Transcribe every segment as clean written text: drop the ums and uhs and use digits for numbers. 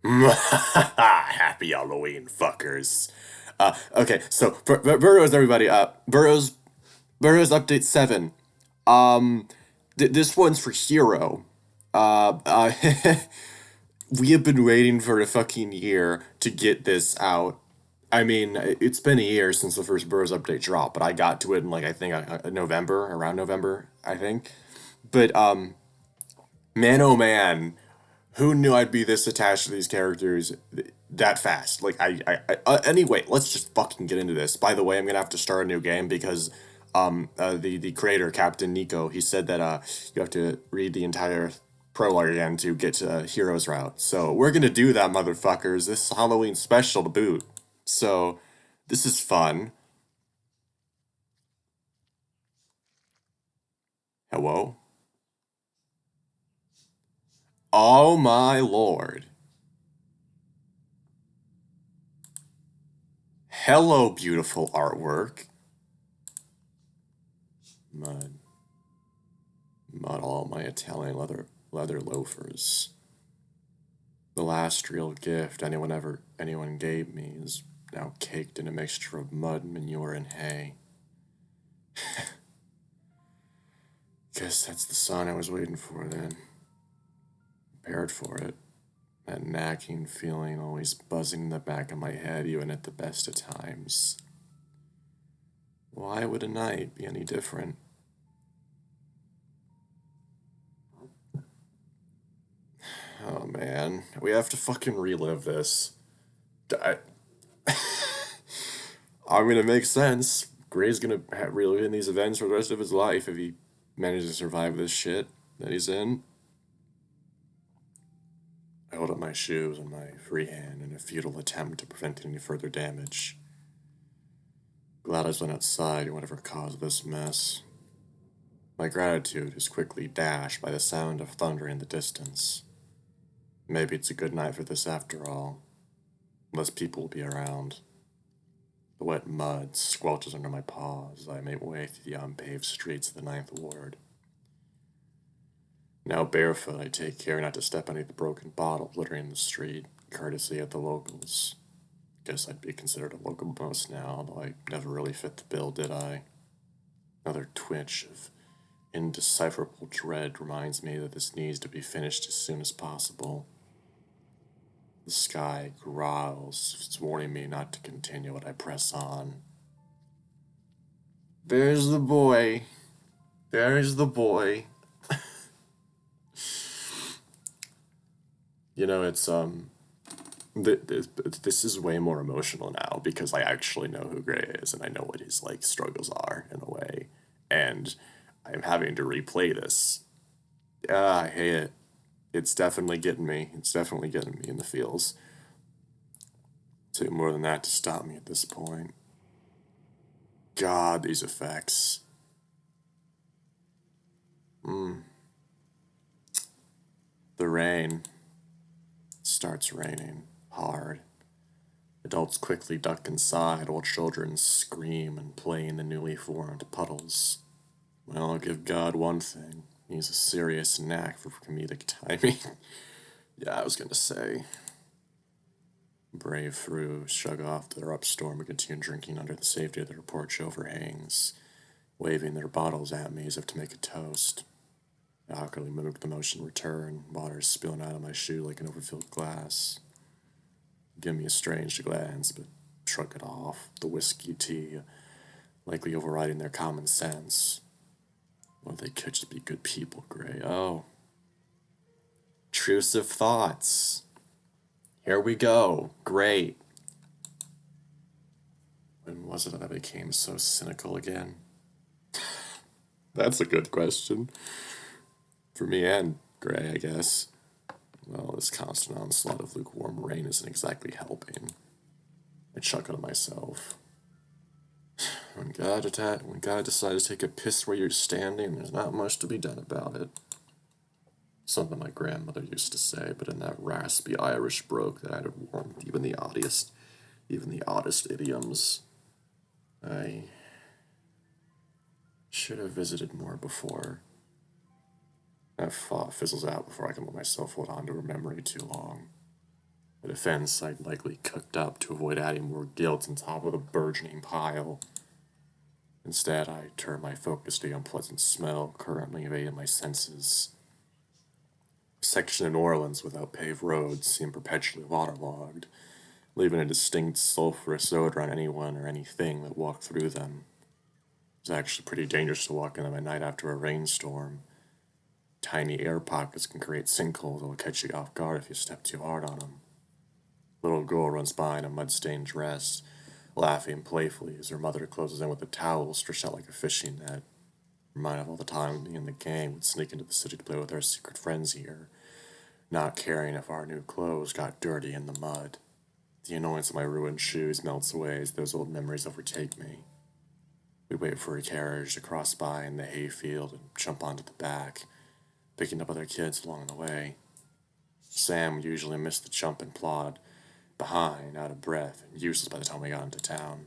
Happy Halloween, fuckers. Okay, so Burrows, everybody. Burrows update 7. Um, this one's for Hero. Uh, uh, we have been waiting for a fucking year to get this out. I mean, it's been a year since the first Burrows update dropped, but I got to it in like I think November, around November, I think. But man, oh man, who knew I'd be this attached to these characters that fast? Like, anyway, let's just fucking get into this. By the way, I'm gonna have to start a new game because, the creator, Captain Nico, he said that, you have to read the entire prologue again to get to Hero's route. So, we're gonna do that, motherfuckers. This is Halloween special to boot. So, this is fun. Hello? Oh my lord. Hello, beautiful artwork. Mud. Mud all my Italian leather loafers. The last real gift anyone gave me is now caked in a mixture of mud, manure, and hay. Guess that's the sign I was waiting for then. Prepared for it. That nagging feeling always buzzing in the back of my head, even at the best of times. Why would a night be any different? Oh man, we have to fucking relive this. I, I'm gonna make sense. Gray's gonna relive in these events for the rest of his life if he manages to survive this shit that he's in. I hold up my shoes in my free hand in a futile attempt to prevent any further damage. Glad I went outside and whatever caused this mess. My gratitude is quickly dashed by the sound of thunder in the distance. Maybe it's a good night for this after all. Less people will be around. The wet mud squelches under my paws as I make way through the unpaved streets of the Ninth Ward. Now barefoot, I take care not to step on any of the broken bottles littering the street, courtesy of the locals. Guess I'd be considered a local boss now, though I never really fit the bill, did I? Another twitch of indecipherable dread reminds me that this needs to be finished as soon as possible. The sky growls, it's warning me not to continue what I press on. There's the boy. There's the boy. You know, this is way more emotional now because I actually know who Gray is and I know what his like struggles are in a way, and I'm having to replay this. I hate it. It's definitely getting me. It's definitely getting me in the feels. Took more than that to stop me at this point. God, these effects. The rain starts raining hard. Adults quickly duck inside while children scream and play in the newly formed puddles. Well, I'll give God one thing. He's a serious knack for comedic timing. Yeah, I was gonna say. Brave Fru shrug off their upstorm and continue drinking under the safety of their porch overhangs, waving their bottles at me as if to make a toast. I awkwardly mimic the motion in return, water spilling out of my shoe like an overfilled glass. Give me a strange glance, but shrug it off. The whiskey tea, likely overriding their common sense. Well, they could just be good people, Gray. Oh. Intrusive thoughts. Here we go. Great. When was it that I became so cynical again? That's a good question. For me and Gray, I guess. Well, this constant onslaught of lukewarm rain isn't exactly helping. I chuckle to myself. When God decides to take a piss where you're standing, there's not much to be done about it. Something my grandmother used to say, but in that raspy Irish brogue that I'd have warmed even the oddest idioms. I should have visited more before. That thought fizzles out before I can let myself hold on to her memory too long. a defense I'd likely cooked up to avoid adding more guilt on top of the burgeoning pile. Instead, I turned my focus to the unpleasant smell currently evading my senses. A section of New Orleans without paved roads seemed perpetually waterlogged, leaving a distinct sulphurous odor on anyone or anything that walked through them. It was actually pretty dangerous to walk in them at night after a rainstorm. Tiny air pockets can create sinkholes that will catch you off guard if you step too hard on them. A little girl runs by in a mud-stained dress, laughing playfully as her mother closes in with a towel stretched out like a fishing net. Reminded of all the time me and the gang would sneak into the city to play with our secret friends here, not caring if our new clothes got dirty in the mud. The annoyance of my ruined shoes melts away as those old memories overtake me. We wait for a carriage to cross by in the hayfield and jump onto the back, picking up other kids along the way. Sam would usually miss the jump and plod behind, out of breath, and useless by the time we got into town.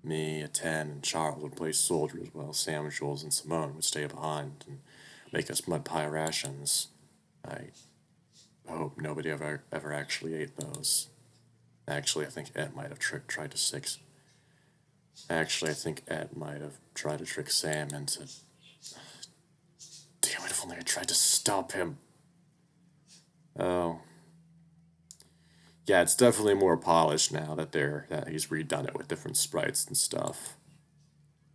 Me, Aten, and Charles would play soldiers while Sam, Jules, and Simone would stay behind and make us mud pie rations. I hope nobody ever actually ate those. Actually, I think Ed might have tried to trick Sam into. Damn it! If only I tried to stop him. Oh, yeah, it's definitely more polished now that he's redone it with different sprites and stuff.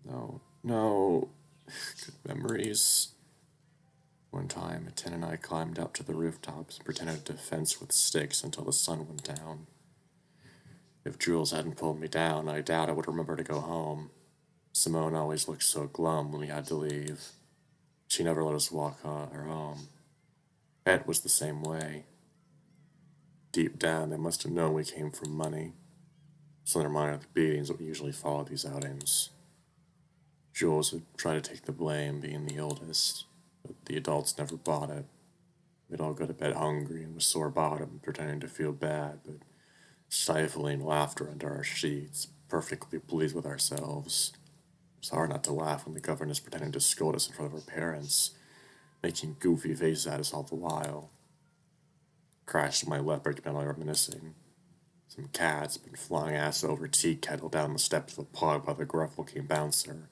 No, good memories. One time, Etienne and I climbed up to the rooftops and pretended to fence with sticks until the sun went down. If Jules hadn't pulled me down, I doubt I would remember to go home. Simone always looked so glum when we had to leave. She never let us walk her home. Ed was the same way. Deep down, they must have known we came from money, so they reminded the beatings that we usually follow these outings. Jules would try to take the blame, being the oldest, but the adults never bought it. We'd all go to bed hungry and with sore bottom, pretending to feel bad, but stifling laughter under our sheets, perfectly pleased with ourselves. It was hard not to laugh when the governess pretended to scold us in front of her parents, making goofy faces at us all the while. Crashed to my left, breaking down my reminiscing. Some cats been flying ass over tea kettle down the steps of the pub by the gruff-looking bouncer.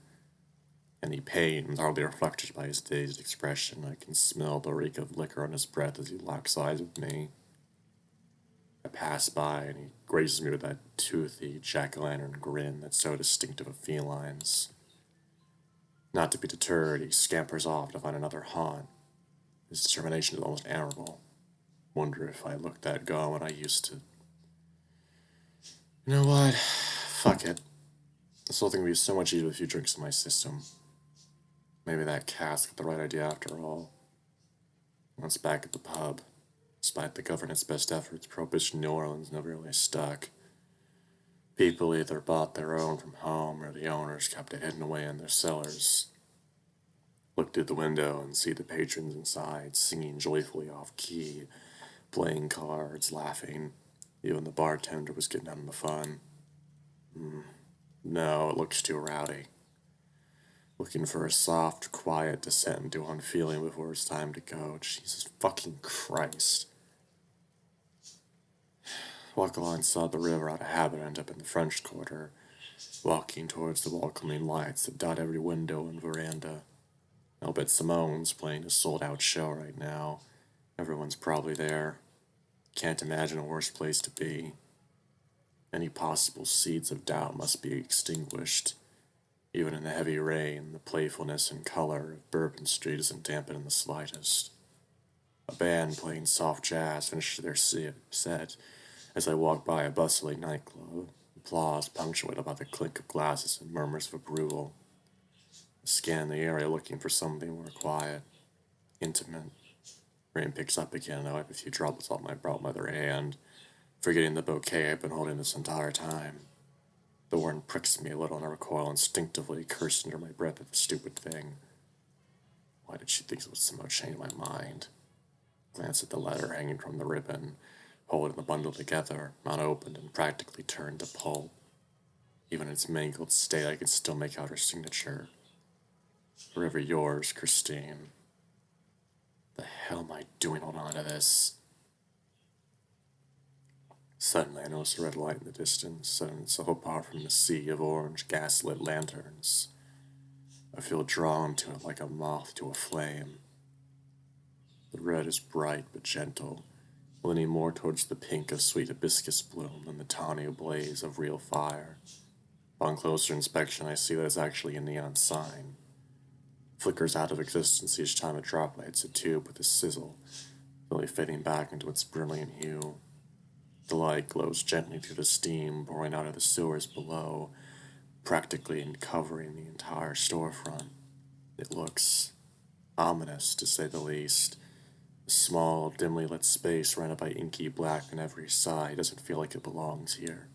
Any pain was hardly reflected by his dazed expression. I can smell the reek of liquor on his breath as he locks eyes with me. I pass by and he grazes me with that toothy jack-o'-lantern grin that's so distinctive of felines. Not to be deterred, he scampers off to find another haunt. His determination is almost admirable. Wonder if I looked that gone when I used to. You know what? Fuck it. This whole thing would be so much easier with a few drinks in my system. Maybe that cat's got the right idea after all. Once back at the pub, despite the government's best efforts, Prohibition New Orleans never really stuck. People either bought their own from home or the owners kept it hidden away in their cellars. Look through the window and see the patrons inside singing joyfully off key, playing cards, laughing. Even the bartender was getting out on the fun. No, it looks too rowdy. Looking for a soft, quiet descent into unfeeling before it's time to go. Jesus fucking Christ. Walk alongside the river out of habit and end up in the French Quarter, walking towards the welcoming lights that dot every window and veranda. I'll bet Simone's playing a sold-out show right now. Everyone's probably there. Can't imagine a worse place to be. Any possible seeds of doubt must be extinguished. Even in the heavy rain, the playfulness and color of Bourbon Street isn't dampened in the slightest. A band playing soft jazz finishes their set as I walk by a bustling nightclub, applause punctuated by the clink of glasses and murmurs of approval. I scan the area looking for something more quiet, intimate. Rain picks up again, I wipe a few droplets off my brow with my other hand, forgetting the bouquet I've been holding this entire time. The worm pricks me a little and I recoil instinctively, cursing under my breath at the stupid thing. Why did she think it would somehow change my mind? Glance at the letter hanging from the ribbon, holding the bundle together, unopened and practically turned to pulp. Even in its mangled state, I can still make out her signature. Forever yours, Christine. The hell am I doing holding on to this? Suddenly I notice a red light in the distance, and so apart from the sea of orange gas-lit lanterns. I feel drawn to it like a moth to a flame. The red is bright but gentle, leaning more towards the pink of sweet hibiscus bloom than the tawny blaze of real fire. Upon closer inspection, I see that it's actually a neon sign. It flickers out of existence each time a droplet hits a tube with a sizzle, slowly fading back into its brilliant hue. The light glows gently through the steam pouring out of the sewers below, practically covering the entire storefront. It looks ominous, to say the least. A small, dimly lit space surrounded by inky black on every side doesn't feel like it belongs here.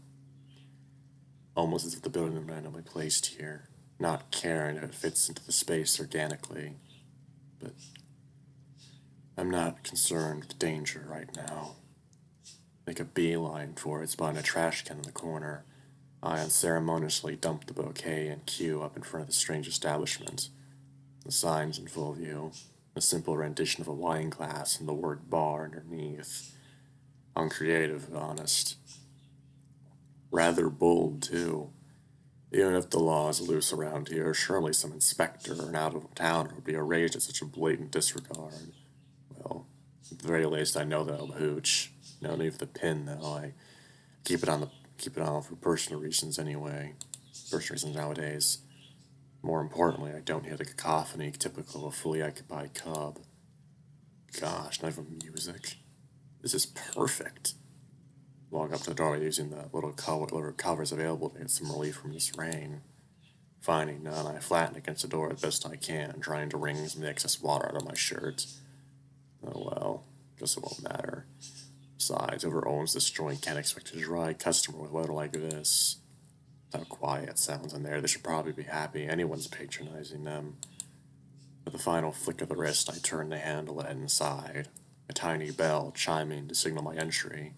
Almost as if the building was randomly placed here, not caring if it fits into the space organically. But I'm not concerned with danger right now. Make a beeline for it behind a trash can in the corner. I unceremoniously dump the bouquet and queue up in front of the strange establishment. The sign's in full view. A simple rendition of a wine glass and the word bar underneath. Uncreative, honest. Rather bold, too. Even if the law is loose around here, surely some inspector or an out-of-towner would be enraged at such a blatant disregard. Well, at the very least, I know that I'll hooch. No need for the pin, though. I keep it on for personal reasons anyway. Personal reasons nowadays. More importantly, I don't hear the cacophony typical of a fully occupied cub. Gosh, not even music. This is perfect. Walk up to the doorway using the little covers available to get some relief from this rain. Finding none, I flatten against the door as best I can, trying to wring some of the excess water out of my shirt. Oh well, guess it won't matter. Besides, whoever owns this joint can't expect a dry customer with weather like this. How quiet it sounds in there, they should probably be happy anyone's patronizing them. With a final flick of the wrist, I turn the handle and inside, a tiny bell chiming to signal my entry.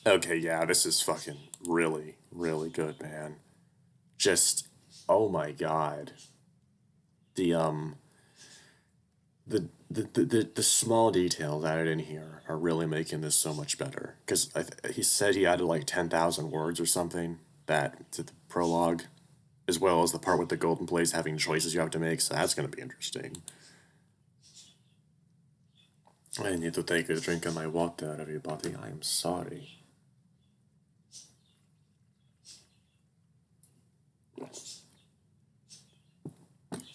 Okay, yeah, this is fucking really, really good, man. Just, oh my god. The, the small details added in here are really making this so much better. Because he said he added like 10,000 words or something to the prologue, as well as the part with the golden place having choices you have to make, so that's going to be interesting. I need to take a drink of my water, everybody. I am sorry.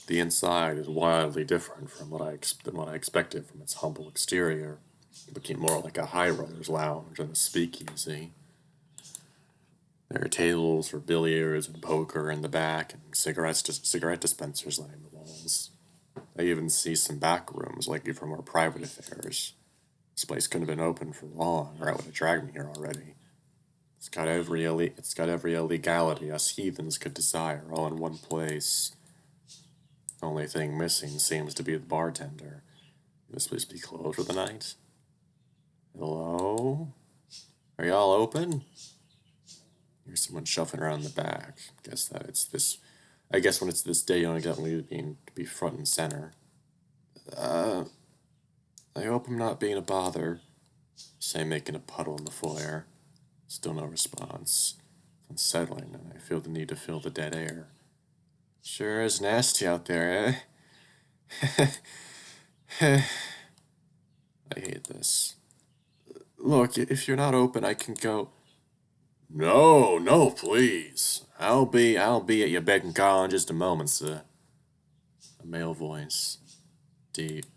The inside is wildly different from what I expected from its humble exterior, looking more like a high roller's lounge than a speakeasy. There are tables for billiards and poker in the back, and cigarette dispensers lining the walls. I even see some back rooms, likely for more private affairs. This place couldn't have been open for long, or it would have dragged me here already. It's got every illegality us heathens could desire, all in one place. Only thing missing seems to be the bartender. This place be closed for the night? Hello? Are y'all open? Here's someone shuffling around the back. I guess when it's this day, you only get me to be front and center. I hope I'm not being a bother. Say, making a puddle in the foyer. Still no response. It's unsettling, and I feel the need to fill the dead air. Sure is nasty out there, eh? I hate this. Look, if you're not open, I can go. No, no, please. I'll be at your beck and call in just a moment, sir. A male voice, deep,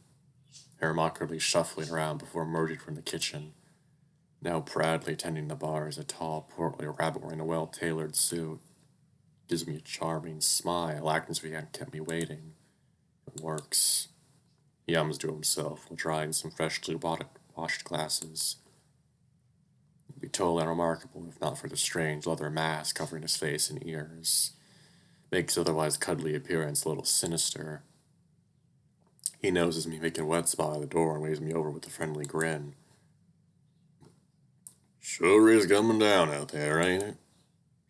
hair awkwardly shuffling around before emerging from the kitchen. Now proudly tending the bar is a tall, portly rabbit wearing a well-tailored suit. Gives me a charming smile, acting as if he hadn't kept me waiting. It works. He hums to himself while drying some freshly washed glasses. It would be totally unremarkable if not for the strange leather mask covering his face and ears. Makes otherwise cuddly appearance a little sinister. He noses me making a wet spot at the door and waves me over with a friendly grin. Sure is coming down out there, ain't it?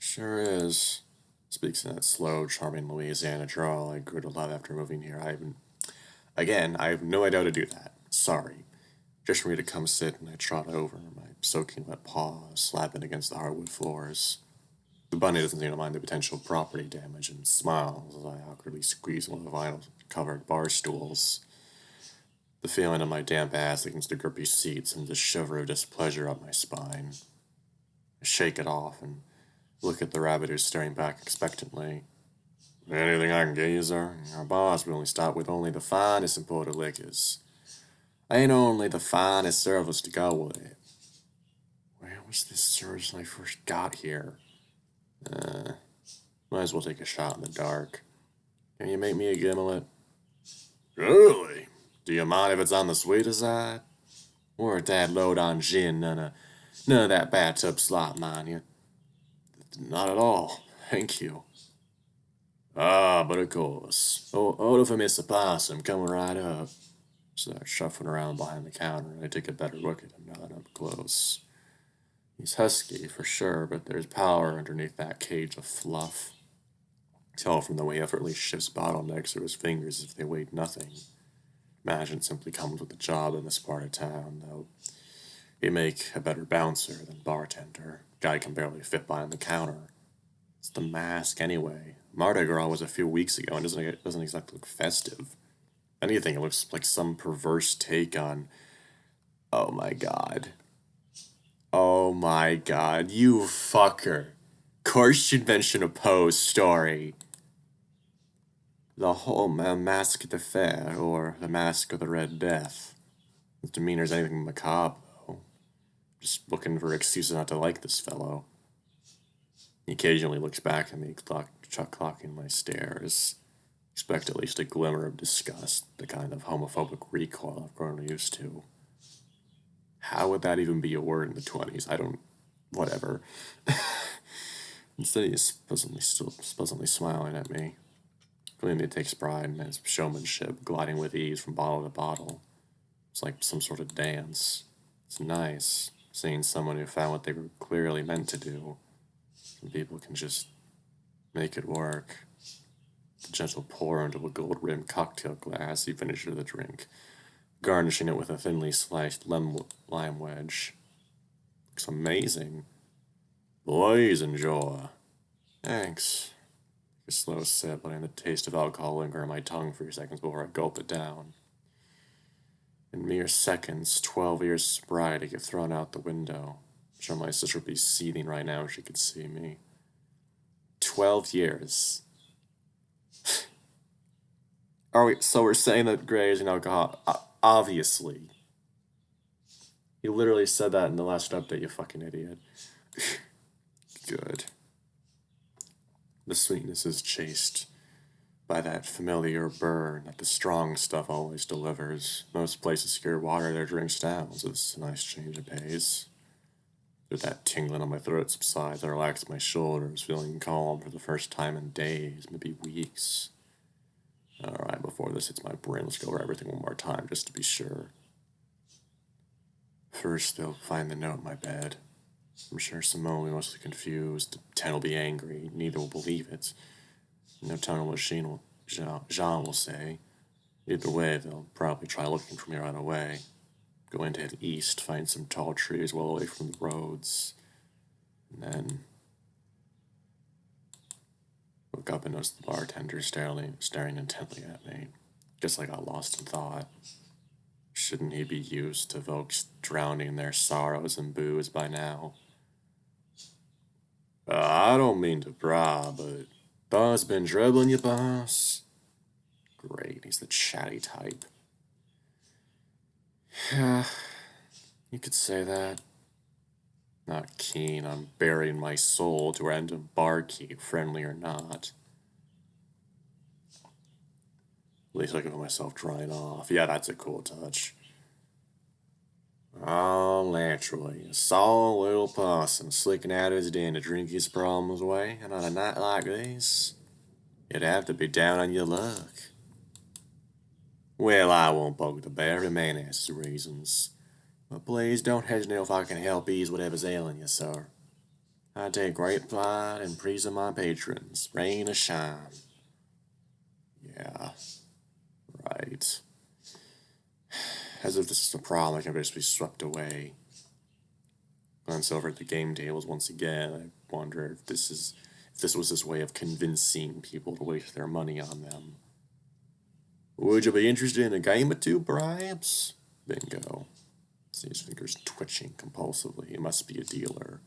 Sure is. Speaks in that slow, charming Louisiana drawl I grew to love after moving here. I have no idea how to do that. Sorry. just for me to come sit, and I trot over, my soaking wet paws slapping against the hardwood floors. The bunny doesn't seem to mind the potential property damage and smiles as I awkwardly squeeze one of the vinyl-covered bar stools. The feeling of my damp ass against the grippy seat sends a shiver of displeasure up my spine. I shake it off and look at the rabbit who's staring back expectantly. Anything I can get you, sir? Our boss will only stop with only the finest imported liquors. Ain't only the finest service to go with it. Where was this service when I first got here? Might as well take a shot in the dark. Can you make me a gimlet? Really? Do you mind if it's on the sweeter side? Or a tad load on gin, none of that bathtub slop, mind you. Not at all, thank you. Ah, but of course. Order for Mr. Possum, coming right up. Start shuffling around behind the counter, and I take a better look at him now that I'm up close. He's husky, for sure, but there's power underneath that cage of fluff. Tell from the way he effortlessly shifts bottlenecks through his fingers as if they weighed nothing. Imagine it simply comes with the job in this part of town, though. He'd make a better bouncer than bartender. Guy can barely fit behind the counter. It's the mask, anyway. Mardi Gras was a few weeks ago, and doesn't exactly look festive. If anything, it looks like some perverse take on... Oh my god. Oh my god, you fucker. Course you'd mention a Poe story. The whole Mask de Fer, or the Mask of the Red Death. His demeanor's anything macabre, though. Just looking for excuses not to like this fellow. He occasionally looks back at me, clocking my stares. Expect at least a glimmer of disgust, the kind of homophobic recoil I've grown used to. How would that even be a word in the 20s? I don't... whatever. Instead, he's pleasantly smiling at me. Clearly takes pride in his showmanship, gliding with ease from bottle to bottle. It's like some sort of dance. It's nice, seeing someone who found what they were clearly meant to do. Some people can just make it work. The gentle pour into a gold-rimmed cocktail glass, he finishes the drink, garnishing it with a thinly sliced lime wedge. Looks amazing. Please enjoy. Thanks. A slow sip, letting the taste of alcohol linger on my tongue for a few seconds before I gulp it down. In mere seconds, 12 years of sobriety get thrown out the window. I'm sure my sister would be seething right now if she could see me. 12 years. So we're saying that Gray is an alcoholic? Obviously. He literally said that in the last update, you fucking idiot. Good. The sweetness is chased by that familiar burn that the strong stuff always delivers. Most places secure water their drinks down, so this is a nice change of pace. With that tingling on my throat subsides, I relax my shoulders, feeling calm for the first time in days, maybe weeks. Alright, before this hits my brain, let's go over everything one more time, just to be sure. First, they'll find the note in my bed. I'm sure Simone will be mostly confused, Ten will be angry, neither will believe it. No telling what Jean will say. Either way, they'll probably try looking for me right away. Go into head east, find some tall trees well away from the roads. And then look up and notice the bartender staring intently at me. Guess I got lost in thought. Shouldn't he be used to folks drowning their sorrows in booze by now? I don't mean to pry, but Boss been troubling you, boss? Great, he's the chatty type. Yeah, you could say that. Not keen on burying my soul to random barkeep, friendly or not. At least I can feel myself drying off. Yeah, that's a cool touch. Oh, naturally, a sour little possum slicking out his den to drink his problems away, and on a night like this, you'd have to be down on your luck. Well, I won't poke the bear, the man has his reasons. But please don't hesitate if I can help ease whatever's ailing you, sir. I take great pride in pleasing my patrons, rain or shine. Yeah, right. As if this is a problem that can just be swept away. Glance over at the game tables once again. I wonder if this was his way of convincing people to waste their money on them. Would you be interested in a game or two, perhaps? Bingo. See his fingers twitching compulsively. He must be a dealer.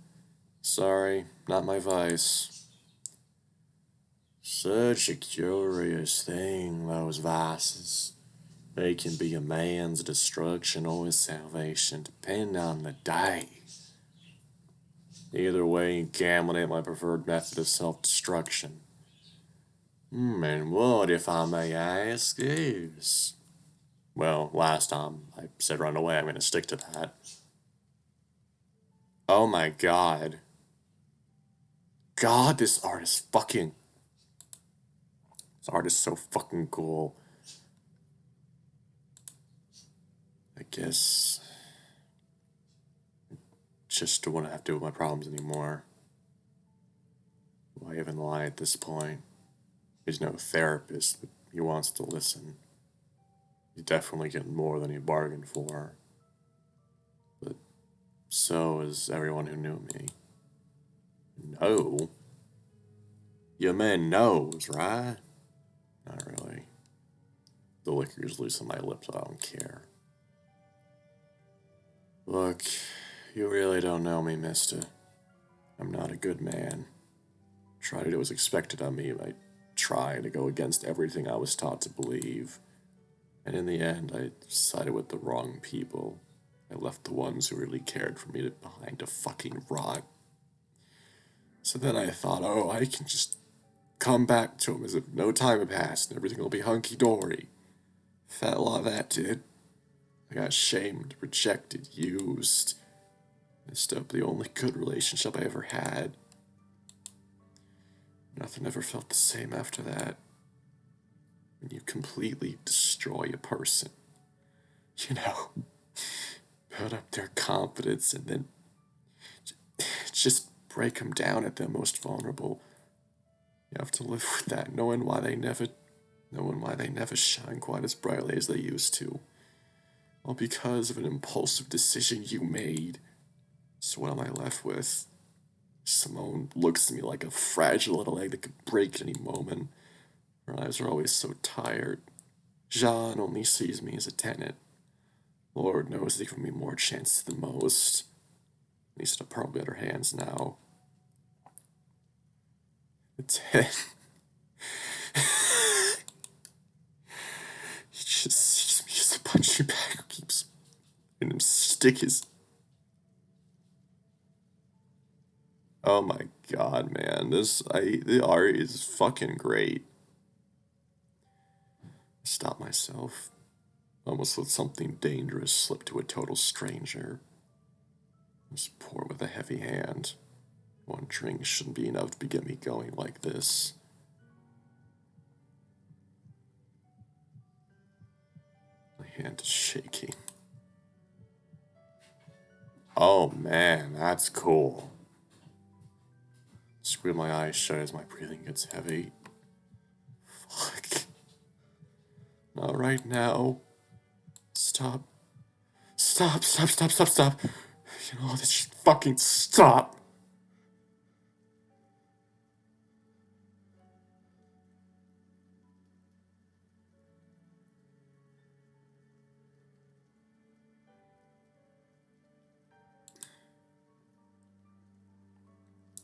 Sorry, not my vice. Such a curious thing, those vices. They can be a man's destruction or his salvation, depending on the day. Either way, gambling ain't my preferred method of self-destruction. And what, if I may ask, is? Well, last time I said run away, I'm gonna stick to that. Oh my god. God, this art is fucking... This art is so fucking cool. I guess... Just don't want to have to deal with my problems anymore. Why even lie at this point? He's no therapist, but he wants to listen. He's definitely getting more than he bargained for. But so is everyone who knew me. No? Your man knows, right? Not really. The liquor's loose on my lips, I don't care. Look, you really don't know me, mister. I'm not a good man. Try to do what's expected of me. I try to go against everything I was taught to believe. And in the end, I sided with the wrong people. I left the ones who really cared for me behind to fucking rot. So then I thought, oh, I can just come back to him as if no time had passed and everything will be hunky-dory. Felt a lot of that did. I got shamed, rejected, used. Messed up the only good relationship I ever had. Nothing ever felt the same after that. When you completely destroy a person. You know, build up their confidence and then just break them down at their most vulnerable. You have to live with that, knowing why they never shine quite as brightly as they used to. All because of an impulsive decision you made. So what am I left with? Simone looks at me like a fragile little egg that could break at any moment. Her eyes are always so tired. Jean only sees me as a tenant. Lord knows they give me more chances than most. At least in probably better hands now. The 10. He just sees me as a punching bag who keeps letting him stick his... Oh my god, man. The art is fucking great. I stopped myself. Almost let something dangerous slip to a total stranger. Just pour with a heavy hand. One drink shouldn't be enough to get me going like this. My hand is shaking. Oh man, that's cool. Squeeze my eyes shut as my breathing gets heavy. Fuck. Not right now. Stop. Stop, stop, stop, stop, stop. You know, this should fucking stop.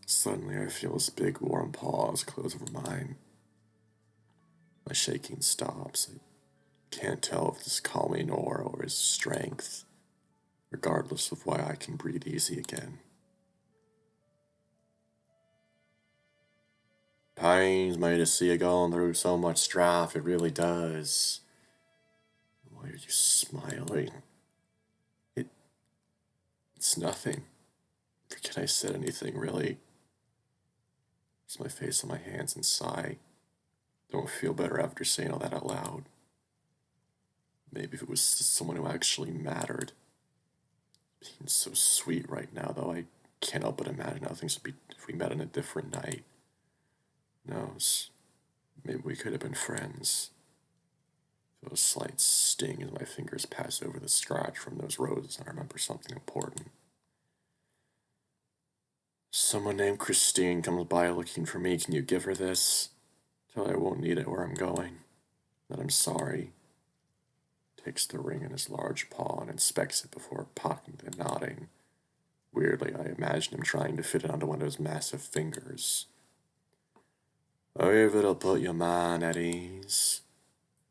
Suddenly I feel his big warm paws close over mine. My shaking stops. I can't tell if this is calming or his strength, regardless of why I can breathe easy again. Pains me to see you going through so much strife, it really does. Why are you smiling? It's nothing. Forget I said anything, really. It's my face on my hands and sigh. Don't feel better after saying all that out loud. Maybe if it was someone who actually mattered. Being so sweet right now, though, I can't help but imagine how things would be if we met on a different night. Who knows? Maybe we could have been friends. A slight sting as my fingers pass over the scratch from those roses and I remember something important. Someone named Christine comes by looking for me. Can you give her this? Tell her I won't need it where I'm going. That I'm sorry. Takes the ring in his large paw and inspects it before pocketing and nodding. Weirdly, I imagine him trying to fit it onto one of his massive fingers. Oh, if it'll put your mind at ease.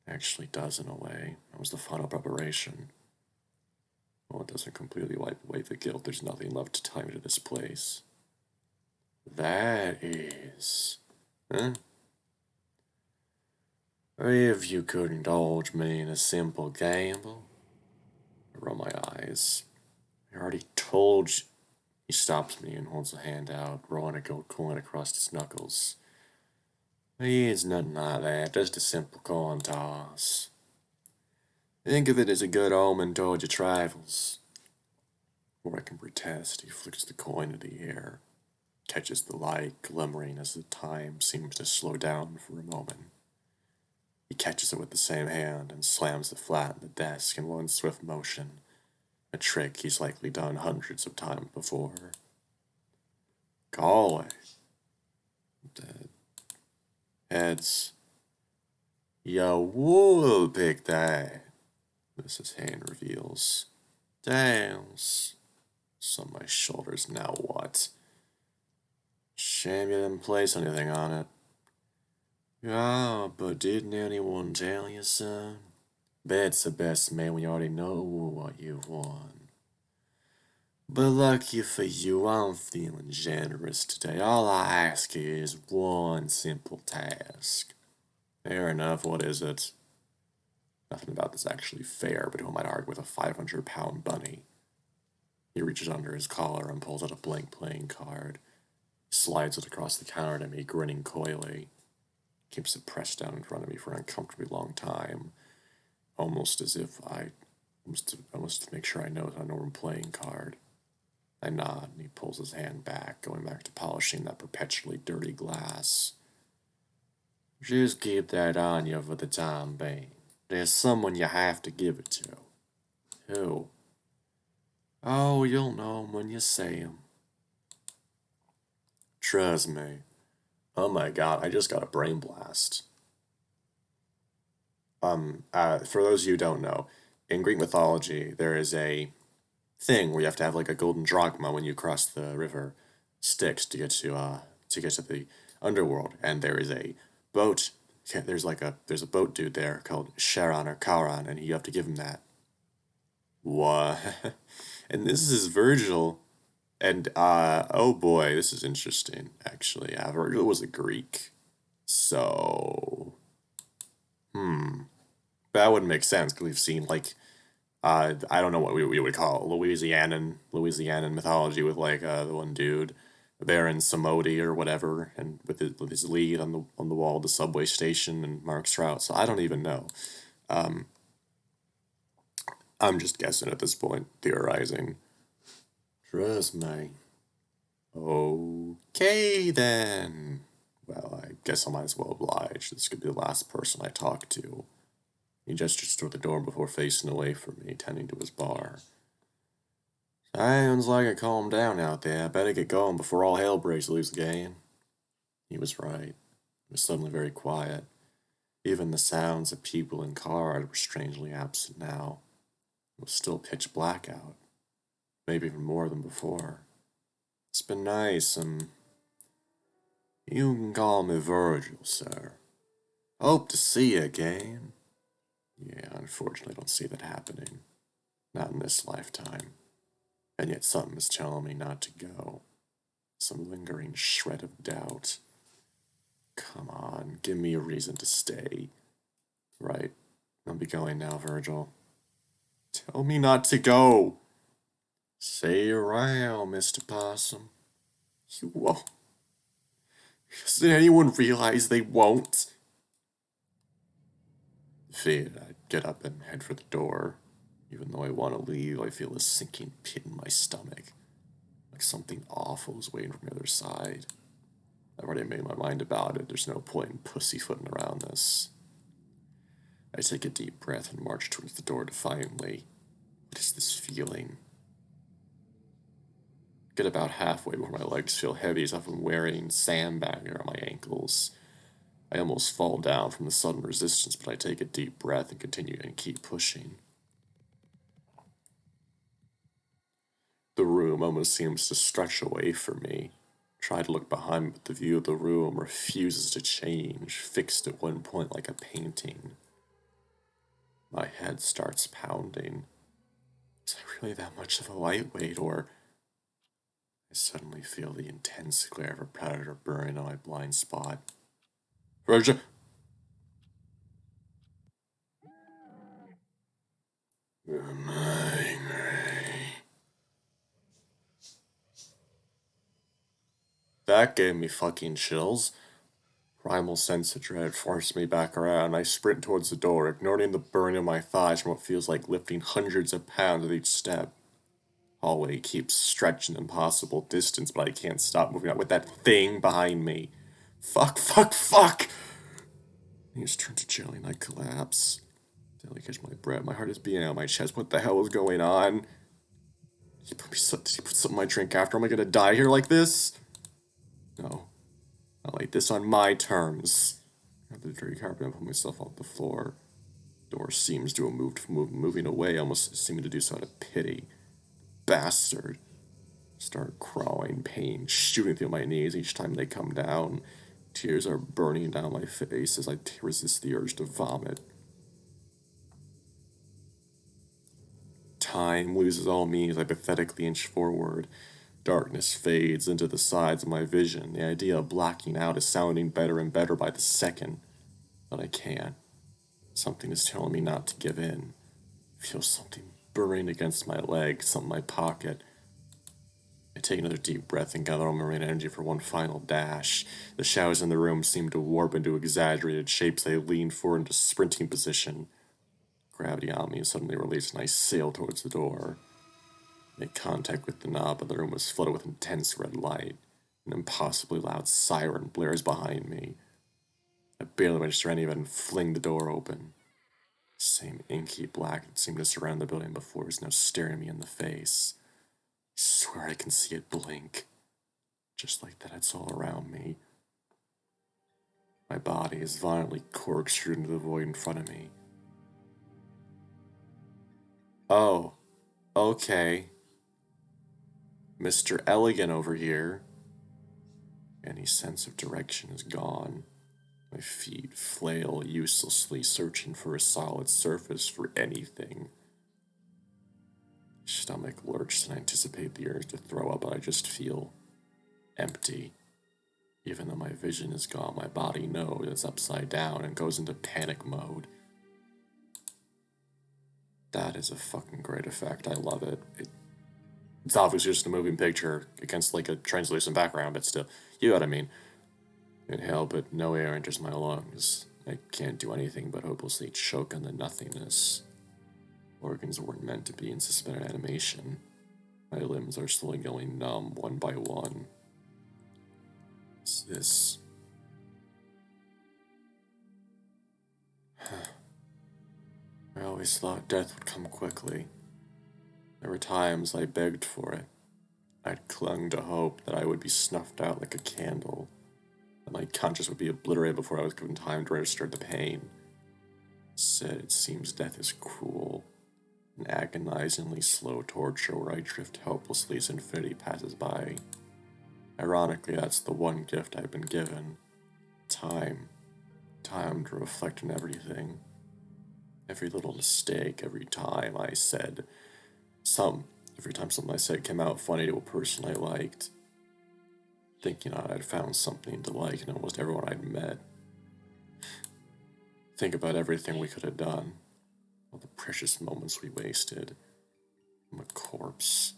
Actually does in a way. That was the final preparation. Well, it doesn't completely wipe away the guilt. There's nothing left to tie me to this place. That is... Huh? If you could indulge me in a simple gamble. I roll my eyes. I already told you. He stops me and holds a hand out, rolling a gold coin across his knuckles. It's nothing like that, just a simple coin toss. Think of it as a good omen toward your travels. Before I can protest, he flicks the coin into the air, catches the light glimmering as the time seems to slow down for a moment. He catches it with the same hand and slams it flat on the desk in one swift motion, a trick he's likely done hundreds of times before. Golly. Dead. Heads. You will pick that. This his hand reveals. Tails. So my shoulders, now what? Shame you didn't place anything on it. Yeah, but didn't anyone tell you, son? Bet's the best man when you already know what you've won. But lucky for you, I'm feeling generous today. All I ask is one simple task. Fair enough, what is it? Nothing about this actually fair, but who might argue with a 500-pound bunny? He reaches under his collar and pulls out a blank playing card. He slides it across the counter to me, grinning coyly. Keeps it pressed down in front of me for an uncomfortably long time, almost as if almost to make sure I know it's an normal playing card. I nod, and he pulls his hand back, going back to polishing that perpetually dirty glass. Just keep that on you for the time being. There's someone you have to give it to. Who? Oh, you'll know him when you see him. Trust me. Oh my god, I just got a brain blast. For those of you who don't know, in Greek mythology, there is a thing where you have to have like a golden drachma when you cross the river Styx to get to the underworld, and there is a boat. There's a boat dude there called Charon or Charon, and you have to give him that. What? And this is Virgil, and oh boy, this is interesting. Actually, Virgil was a Greek, so that wouldn't make sense because we've seen like I don't know what we would call it, Louisianan mythology with like the one dude, Baron Samedi or whatever, and with his lead on the wall of the subway station and Mark Strout. So I don't even know. I'm just guessing at this point, theorizing. Trust me. Okay then. Well, I guess I might as well oblige. This could be the last person I talk to. He gestures toward the door before facing away from me, tending to his bar. Sounds like it calmed down out there. I better get going before all hell breaks loose again. He was right. It was suddenly very quiet. Even the sounds of people in cars were strangely absent now. It was still pitch black out. Maybe even more than before. It's been nice, and you can call me Virgil, sir. Hope to see you again. Yeah, unfortunately I don't see that happening. Not in this lifetime. And yet something is telling me not to go. Some lingering shred of doubt. Come on, give me a reason to stay. Right, I'll be going now, Virgil. Tell me not to go. Stay around, Mr. Possum. You won't. Doesn't anyone realize they won't? Defeated, I get up and head for the door. Even though I want to leave, I feel a sinking pit in my stomach. Like something awful is waiting from the other side. I've already made my mind about it. There's no point in pussyfooting around this. I take a deep breath and march towards the door defiantly. What is this feeling? Get about halfway before my legs feel heavy as if I'm wearing sandbag around my ankles. I almost fall down from the sudden resistance, but I take a deep breath and continue and keep pushing. The room almost seems to stretch away from me. Try to look behind me, but the view of the room refuses to change, fixed at one point like a painting. My head starts pounding. Is I really that much of a lightweight, or... I suddenly feel the intense glare of a predator burning on my blind spot. Virgin! I'm angry. That gave me fucking chills. Primal sense of dread forced me back around. I sprint towards the door, ignoring the burn in my thighs from what feels like lifting hundreds of pounds with each step. Hallway keeps stretching impossible distance, but I can't stop moving out with that thing behind me. Fuck, fuck, fuck! I just turn to jelly and I collapse. Then I catch my breath. My heart is beating out of my chest. What the hell is going on? Did he put something in my drink after? Am I gonna die here like this? No. Not like this on my terms. I have the dirty carpet and put myself off the floor. Door seems to have moving away, almost seeming to do so out of pity. Bastard. Start crawling, pain shooting through my knees each time they come down. Tears are burning down my face as I resist the urge to vomit. Time loses all meaning as I pathetically inch forward. Darkness fades into the sides of my vision. The idea of blacking out is sounding better and better by the second. But I can't. Something is telling me not to give in. I feel something burning against my leg, something in my pocket. I take another deep breath and gather all my energy for one final dash. The shadows in the room seem to warp into exaggerated shapes. I lean forward into sprinting position. Gravity on me is suddenly released and I sail towards the door. Make contact with the knob, but the room was flooded with intense red light. An impossibly loud siren blares behind me. I barely register any of it and fling the door open. The same inky black that seemed to surround the building before is now staring me in the face. I swear I can see it blink. Just like that, it's all around me. My body is violently corkscrewed into the void in front of me. Oh, okay. Mr. Elegant over here. Any sense of direction is gone. My feet flail uselessly, searching for a solid surface for anything. Stomach lurches and I anticipate the urge to throw up, but I just feel empty. Even though my vision is gone, my body knows it's upside down and goes into panic mode. That is a fucking great effect. I love it. It's obviously just a moving picture against like a translucent background, but still, you know what I mean. Inhale, but no air enters my lungs. I can't do anything but hopelessly choke on the nothingness. Organs weren't meant to be in suspended animation. My limbs are slowly going numb one by one. What's this? I always thought death would come quickly. There were times I begged for it. I'd clung to hope that I would be snuffed out like a candle, that my conscience would be obliterated before I was given time to register the pain. Instead, it seems death is cruel, an agonizingly slow torture where I drift helplessly as infinity passes by. Ironically, that's the one gift I've been given. Time. Time to reflect on everything. Every little mistake, every time I said every time something I said came out funny to a person I liked. Thinking I'd found something to like in almost everyone I'd met. Think about everything we could have done. All the precious moments we wasted. I'm a corpse.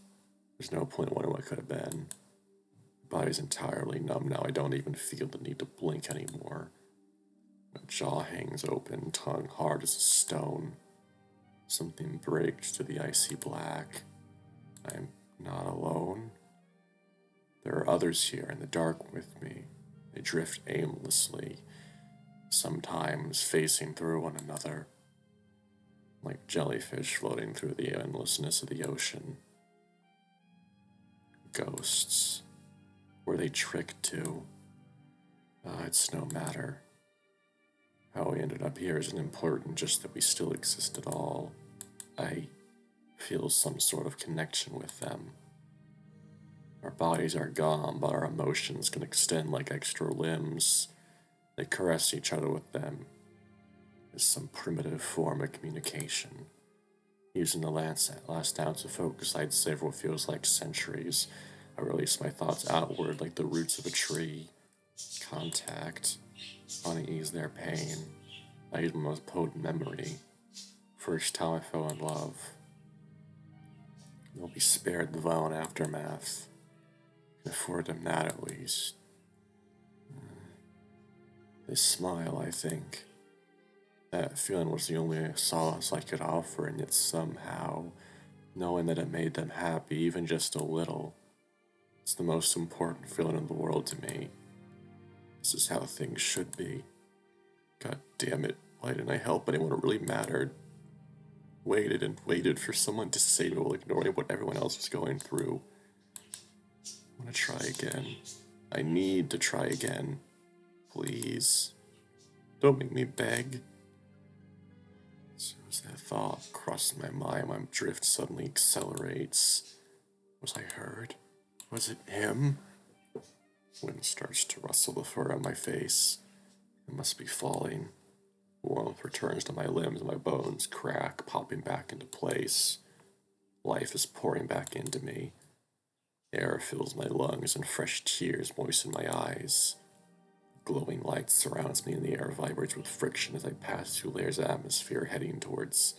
There's no point in wondering what could have been. My body's entirely numb now. I don't even feel the need to blink anymore. My jaw hangs open, tongue hard as a stone. Something breaks to the icy black. I'm not alone. There are others here in the dark with me. They drift aimlessly, sometimes facing through one another, like jellyfish floating through the endlessness of the ocean. Ghosts. Were they tricked too? It's no matter. How we ended up here isn't important, just that we still exist at all. I feel some sort of connection with them. Our bodies are gone, but our emotions can extend like extra limbs. They caress each other with them. It's some primitive form of communication. Using the last ounce of focus, I'd save what feels like centuries. I release my thoughts outward like the roots of a tree. Contact. Unease their pain. I use my most potent memory. First time I fell in love. They'll be spared the violent aftermath. Can afford them that at least. They smile, I think. That feeling was the only solace I could offer, and yet somehow, knowing that it made them happy, even just a little, it's the most important feeling in the world to me. This is how things should be. God damn it, why didn't I help anyone who really mattered? Waited and waited for someone to say no while ignoring what everyone else was going through. I want to try again. I need to try again. Please. Don't make me beg. As soon as that thought crossed my mind, my drift suddenly accelerates. Was I heard? Was it him? Wind starts to rustle the fur on my face. It must be falling. Warmth returns to my limbs and my bones crack, popping back into place. Life is pouring back into me. Air fills my lungs and fresh tears moisten my eyes. Glowing light surrounds me and the air vibrates with friction as I pass through layers of atmosphere heading towards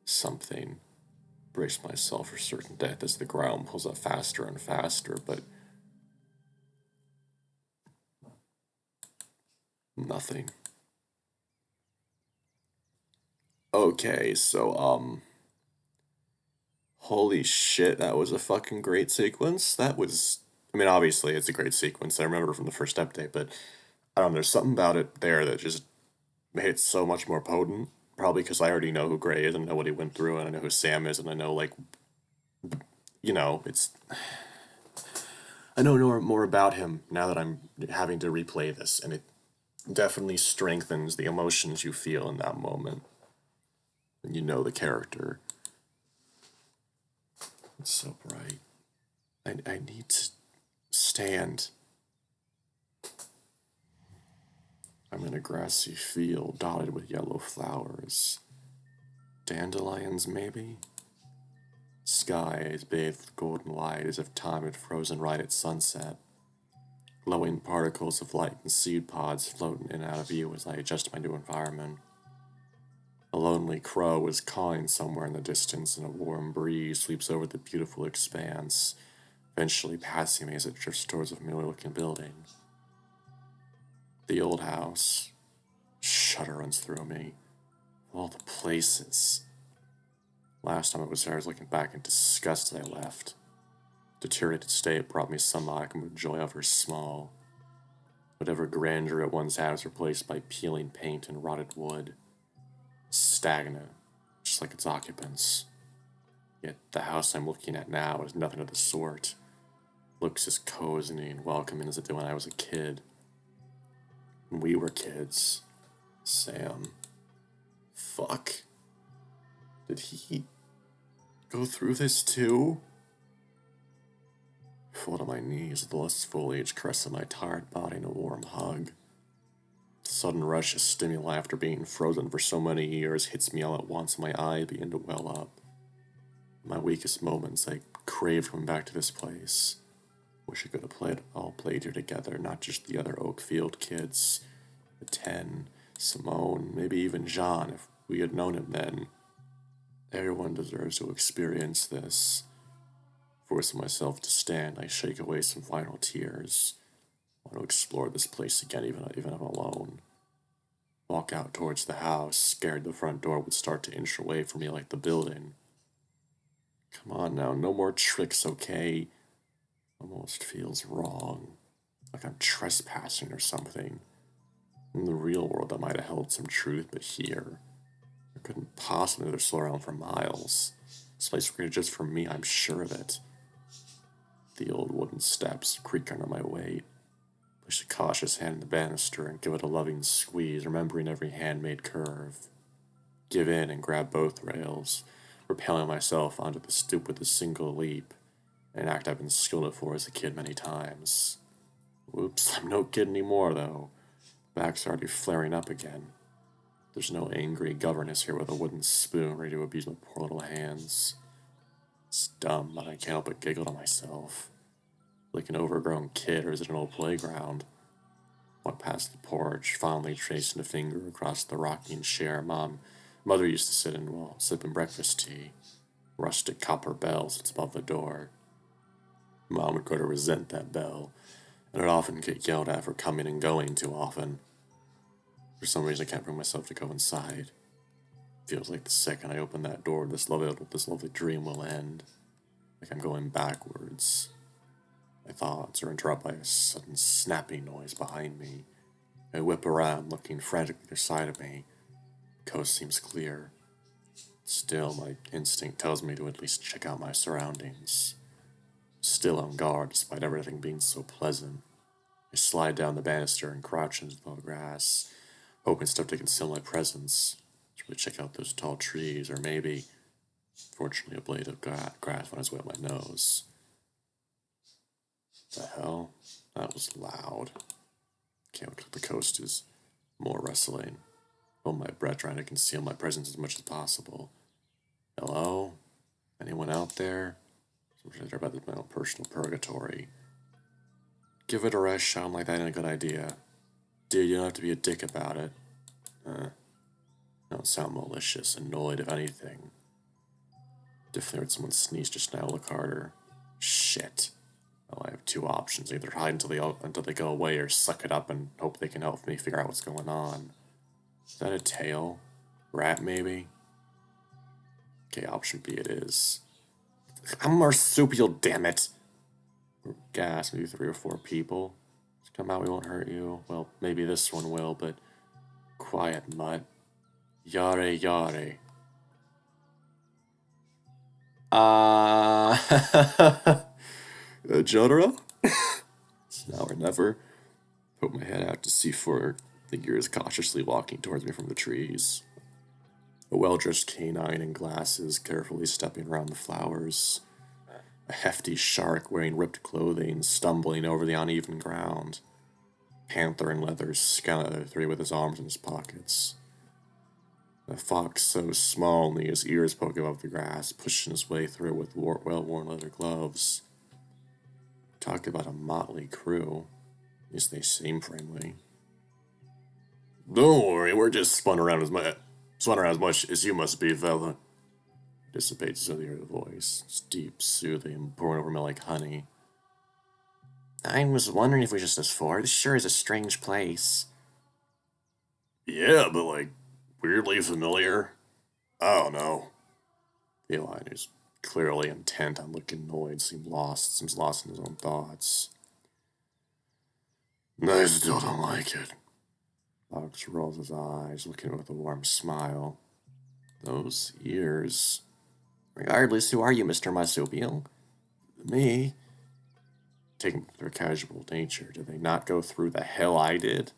something. Brace myself for certain death as the ground pulls up faster and faster, but nothing. Okay, so, holy shit, that was a fucking great sequence. I mean, obviously, it's a great sequence. I remember from the first update, but I don't know, there's something about it there that just made it so much more potent. Probably because I already know who Gray is and know what he went through, and I know who Sam is, and I know, like, it's. I know more about him now that I'm having to replay this, and it definitely strengthens the emotions you feel in that moment. And you know the character. It's so bright. I need to stand. I'm in a grassy field dotted with yellow flowers. Dandelions, maybe? Sky is bathed with golden light as if time had frozen right at sunset. Glowing particles of light and seed pods floating in and out of view as I adjust my new environment. A lonely crow is cawing somewhere in the distance, and a warm breeze sweeps over the beautiful expanse, eventually passing me as it drifts towards a familiar-looking building. The old house. Shudder runs through me. All the places. Last time I was there, I was looking back in disgust as I left. Deteriorated state brought me some modicum of joy over small. Whatever grandeur it once had was replaced by peeling paint and rotted wood. Stagnant, just like its occupants. Yet the house I'm looking at now is nothing of the sort. Looks as cozy and welcoming as it did when I was a kid. When we were kids. Sam. Fuck. Did he go through this too? I fall to my knees, the lush foliage caressing my tired body in a warm hug. The sudden rush of stimuli after being frozen for so many years hits me all at once and my eyes begin to well up. In my weakest moments, I crave coming back to this place. Wish I could have all played here together, not just the other Oakfield kids. The 10, Simone, maybe even Jean, if we had known him then. Everyone deserves to experience this. Forcing myself to stand, I shake away some final tears. I want to explore this place again, even if I'm alone. Walk out towards the house, scared the front door would start to inch away from me like the building. Come on now, no more tricks, okay? Almost feels wrong. Like I'm trespassing or something. In the real world, that might have held some truth, but here, I couldn't possibly slow around for miles. This place was created just for me, I'm sure of it. The old wooden steps creak under my weight. Push a cautious hand in the banister and give it a loving squeeze, remembering every handmade curve. Give in and grab both rails, propelling myself onto the stoop with a single leap, an act I've been skilled at for as a kid many times. Whoops, I'm no kid anymore, though. Back's already flaring up again. There's no angry governess here with a wooden spoon ready to abuse my poor little hands. It's dumb, but I can't help but giggle to myself. Like an overgrown kid, or is it an old playground? Walk past the porch, fondly tracing a finger across the rocking chair Mother used to sit in while sipping breakfast tea. Rustic copper bell sits above the door. Mom would grow to resent that bell, and I'd often get yelled at for coming and going too often. For some reason, I can't bring myself to go inside. Feels like the second I open that door, this lovely dream will end. Like I'm going backwards. My thoughts are interrupted by a sudden snapping noise behind me. I whip around, looking frantically to the side of me. The coast seems clear. Still, my instinct tells me to at least check out my surroundings. Still on guard, despite everything being so pleasant. I slide down the banister and crouch into the tall grass, hoping stuff to conceal my presence. To really check out those tall trees, or maybe, fortunately, a blade of grass when I was wet my nose. The hell? That was loud. Can't look at the coast is more rustling. Hold my breath, trying to conceal my presence as much as possible. Hello? Anyone out there? I'm sure about my own personal purgatory. Give it a rest, sound like that ain't a good idea. Dude, you don't have to be a dick about it. Don't sound malicious, annoyed, if anything. Definitely heard someone sneeze just now. Look harder. Shit. Well, I have two options. Either hide until they go away, or suck it up and hope they can help me figure out what's going on. Is that a tail? Rat, maybe? Okay, option B it is. I'm marsupial, damn it! Gas, maybe 3 or 4 people. Just come out, we won't hurt you. Well, maybe this one will, but quiet, mutt. Yare yare. Genre? It's now or never. Put my head out to see 4 figures cautiously walking towards me from the trees. A well-dressed canine in glasses carefully stepping around the flowers. A hefty shark wearing ripped clothing stumbling over the uneven ground. Panther in leather scowling at the 3 with his arms in his pockets. A fox so small only his ears poke above the grass, pushing his way through with well-worn leather gloves. Talk about a motley crew. At least they seem friendly. Don't worry, we're just spun around as much as you must be, fella. Dissipates until you hear the voice. It's deep, soothing, and pouring over me like honey. I was wondering if we just as 4. This sure is a strange place. Yeah, but weirdly familiar. I don't know. Feline, who's clearly intent on looking annoyed, seems lost in his own thoughts. I still don't like it. Fox rolls his eyes, looking with a warm smile. Those ears. Regardless, who are you, Mr. Marsupial? Me? Taking their casual nature, did they not go through the hell I did?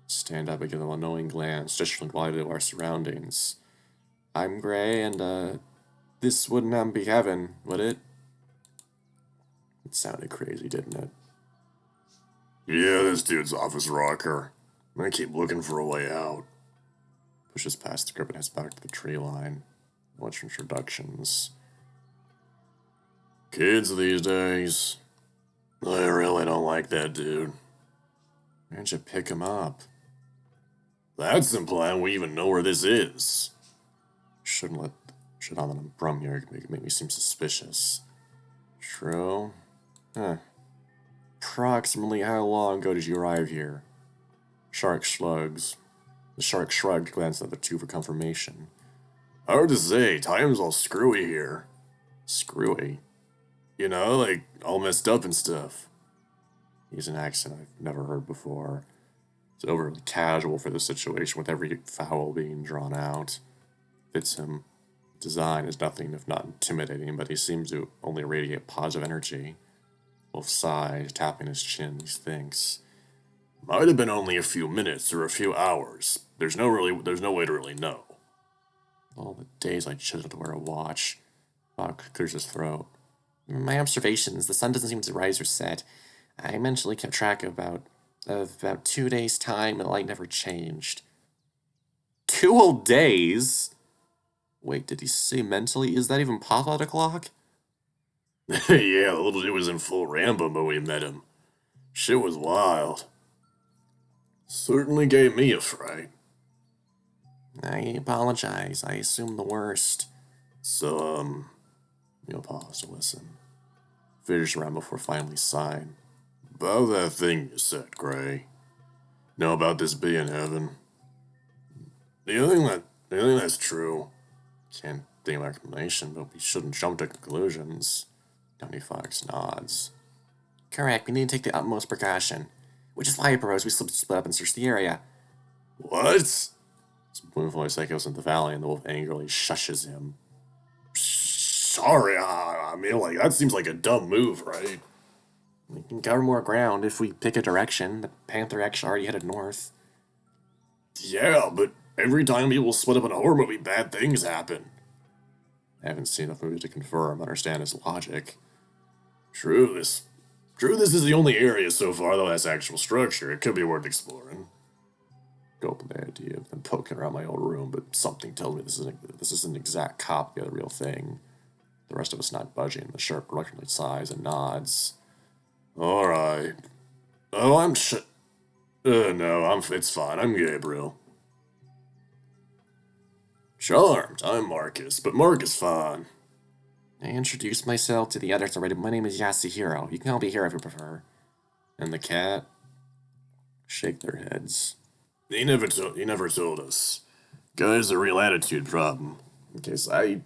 Stand up and give them a knowing glance, gesturing wide to our surroundings. I'm Gray, and, this wouldn't be heaven, would it? It sounded crazy, didn't it? Yeah, this dude's office rocker. I keep looking for a way out. Pushes past the group and heads back to the tree line. Much introductions. Kids these days. I really don't like that dude. Why'd you pick him up? That's implying we even know where this is. Should not let him brum here. Make me seem suspicious. True. Huh. Approximately how long ago did you arrive here? The shark shrugged, glanced at the 2 for confirmation. Hard to say. Time's all screwy here. Screwy? You know, all messed up and stuff. He's an accent I've never heard before. It's overly casual for the situation with every foul being drawn out. Fits him. Design is nothing if not intimidating, but he seems to only radiate positive energy. Wolf sighs, tapping his chin, he thinks. Might have been only a few minutes or a few hours. There's no way to really know. All the days I chose to wear a watch. Bob clears his throat. My observations, the sun doesn't seem to rise or set. I mentally kept track of about 2 days' time, and the light never changed. 2 whole days? Wait, did he say mentally? Is that even possible at a clock? Yeah, the little dude was in full Rambo when we met him. Shit was wild. Certainly gave me a fright. I apologize. I assumed the worst. So, you'll pause to listen. Fish around before finally sighing. About that thing you said, Gray. Know about this being heaven? The only thing that's true. Can't think of an explanation, but we shouldn't jump to conclusions. Tony Fox nods. Correct, we need to take the utmost precaution. Which is why I propose we split up and search the area. What? His booming voice echoes in the valley, and the wolf angrily shushes him. Sorry, I mean, like, that seems like a dumb move, right? We can cover more ground if we pick a direction. The panther actually already headed north. Yeah, but every time people split up in a horror movie, bad things happen. I haven't seen enough movies to confirm, understand his logic. True, this is the only area so far, though, that's actual structure. It could be worth exploring. Go open the idea of them poking around my old room, but something tells me this is an exact copy of the real thing. The rest of us not budging. The sharp reluctantly sighs and nods. All right. Oh, it's fine. I'm Gabriel. Charmed. I'm Marcus, but Mark is fine. I introduced myself to the others already. My name is Yasuhiro. You can call me Hiro if you prefer. And the cat? Shake their heads. He never told us. Guy's a real attitude problem. Okay, so I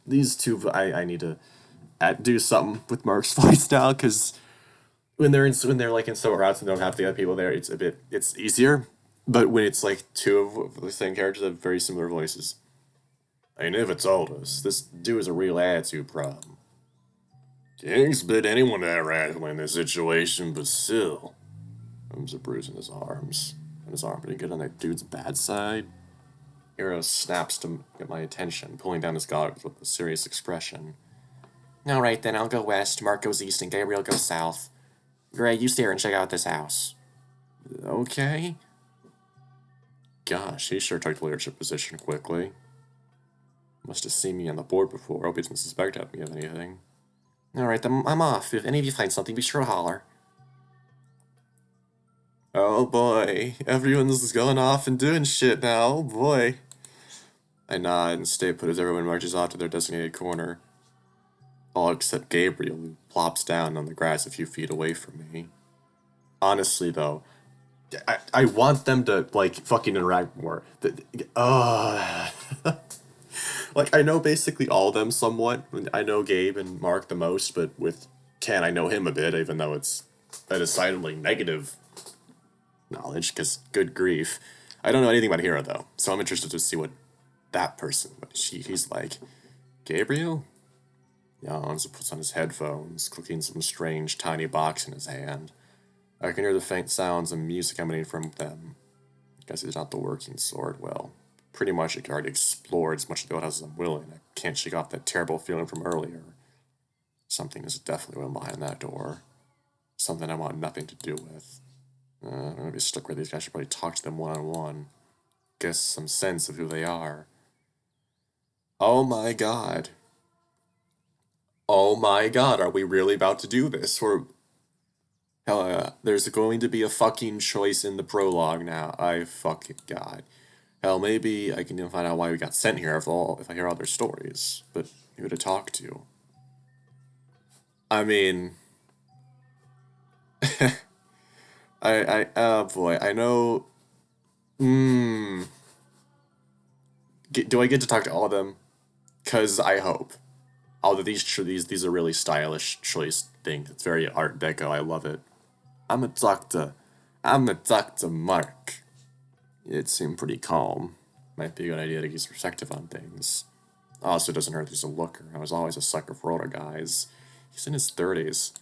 need to do something with Mark's voice now, because when they're like in somewhere else and don't have the other people there, it's easier. But when it's like two of the same characters have very similar voices. I never told us. This dude is a real attitude problem. Can't expect anyone to act rational in this situation, but still. There's a bruise in his arms. And his arm pretty good on that dude's bad side. Hiro snaps to get my attention, pulling down his goggles with a serious expression. Alright then, I'll go west, Mark goes east, and Gabriel goes south. Gray, you stay here and check out this house. Okay. Gosh, he sure took the leadership position quickly. Must have seen me on the board before. Hope he doesn't suspect me of anything. Alright, then I'm off. If any of you find something, be sure to holler. Oh boy, everyone's going off and doing shit now. Oh boy. I nod and stay put as everyone marches off to their designated corner. All except Gabriel, who plops down on the grass a few feet away from me. Honestly, though, I want them to, like, fucking interact more. Like, I know basically all of them somewhat. I know Gabe and Mark the most, but with Ken, I know him a bit, even though it's a decidedly negative knowledge, because good grief. I don't know anything about Hiro, though, so I'm interested to see what that person, he's like. Gabriel? Yawns and puts on his headphones, clicking some strange tiny box in his hand. I can hear the faint sounds and music emanating from them. Guess he's not the working sort. Well, pretty much I already explored as much of the old house as I'm willing. I can't shake off that terrible feeling from earlier. Something is definitely behind that door. Something I want nothing to do with. I'm gonna be stuck where these guys should probably talk to them one-on-one. Get some sense of who they are. Oh my god. Oh my god, are we really about to do this? Or, hell, there's going to be a fucking choice in the prologue now. I fucking god. Hell, maybe I can even find out why we got sent here if I hear all their stories. But who to talk to? I mean... oh boy, I know... Do I get to talk to all of them? 'Cause I hope. Although these are really stylish choice things. It's very Art Deco. I love it. I'm a doctor. I'm the Dr. Mark. It seemed pretty calm. Might be a good idea to get perspective on things. Also, it doesn't hurt he's a looker. I was always a sucker for older guys. He's in his 30s.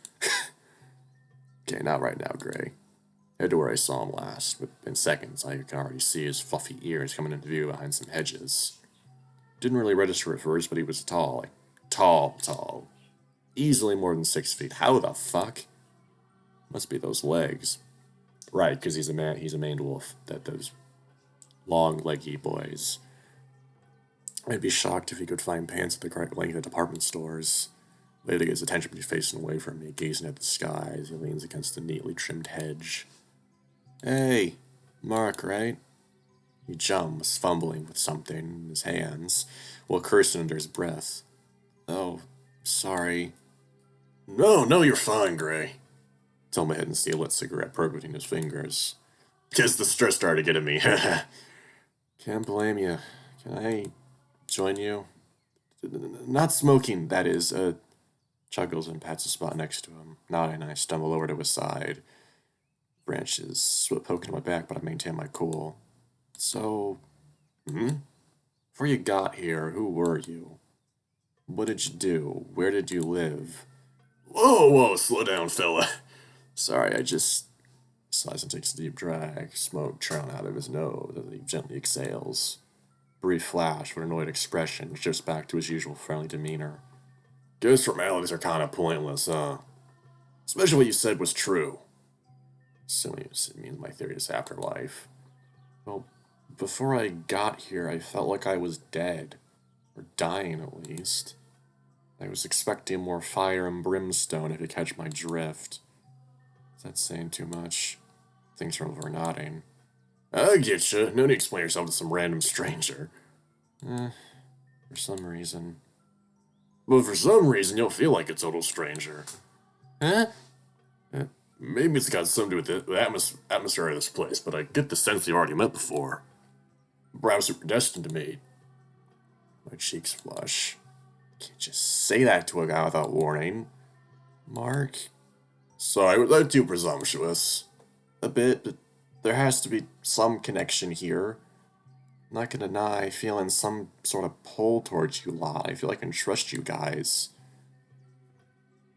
Okay, not right now, Gray. Head to where I saw him last, but in seconds I can already see his fluffy ears coming into view behind some hedges. Didn't really register at first, but he was tall, like tall. Easily more than 6 feet. How the fuck? Must be those legs. Right, because he's a maned wolf. Those long, leggy boys. I'd be shocked if he could find pants at the correct length at department stores. Later, gets attention when he's facing away from me, gazing at the sky as he leans against the neatly trimmed hedge. Hey, Mark, right? He jumps, fumbling with something in his hands, while cursing under his breath. Oh, sorry. No, you're fine, Gray. Tell my head and see a lit cigarette percolating his fingers. Guess the stress started getting me. Can't blame you. Can I join you? Not smoking, that is. Chuckles and pats a spot next to him. Nodding, I stumble over to his side. Branches poking my back, but I maintain my cool. So, before you got here, who were you? What did you do? Where did you live? Whoa, slow down, fella. Sorry, I just... Sighs and takes a deep drag, smoke trailing out of his nose as he gently exhales. Brief flash with an annoyed expression, shifts back to his usual friendly demeanor. Guess formalities are kind of pointless, huh? Especially what you said was true. Assuming it means my theory is afterlife. Well, before I got here, I felt like I was dead. Or dying, at least. I was expecting more fire and brimstone if you catch my drift. Is that saying too much? Thanks for nodding. I get you. No need to explain yourself to some random stranger. For some reason. Well, for some reason, you'll feel like a total stranger. Huh? Maybe it's got something to do with the atmosphere of this place, but I get the sense you've already met before. Perhaps we're destined to meet. My cheeks flush. Can't just say that to a guy without warning. Mark? Sorry, was that too presumptuous? A bit, but there has to be some connection here. I'm not gonna deny feeling some sort of pull towards you lot. I feel like I can trust you guys.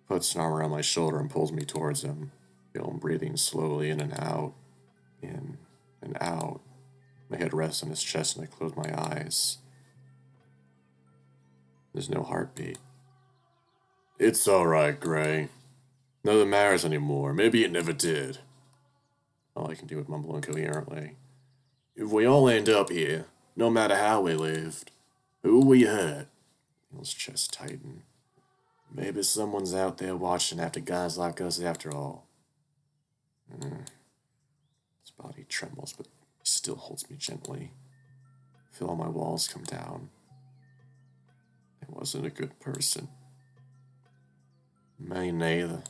Puts an arm around my shoulder and pulls me towards him. Feel him breathing slowly in and out. In and out. My head rests on his chest and I close my eyes. There's no heartbeat. It's alright, Gray. None of that matters anymore. Maybe it never did. All I can do is mumble incoherently. If we all end up here, no matter how we lived, who we hurt? His chest tightened. Maybe someone's out there watching after guys like us after all. His body trembles, but he still holds me gently. I feel all my walls come down. I wasn't a good person. Me neither.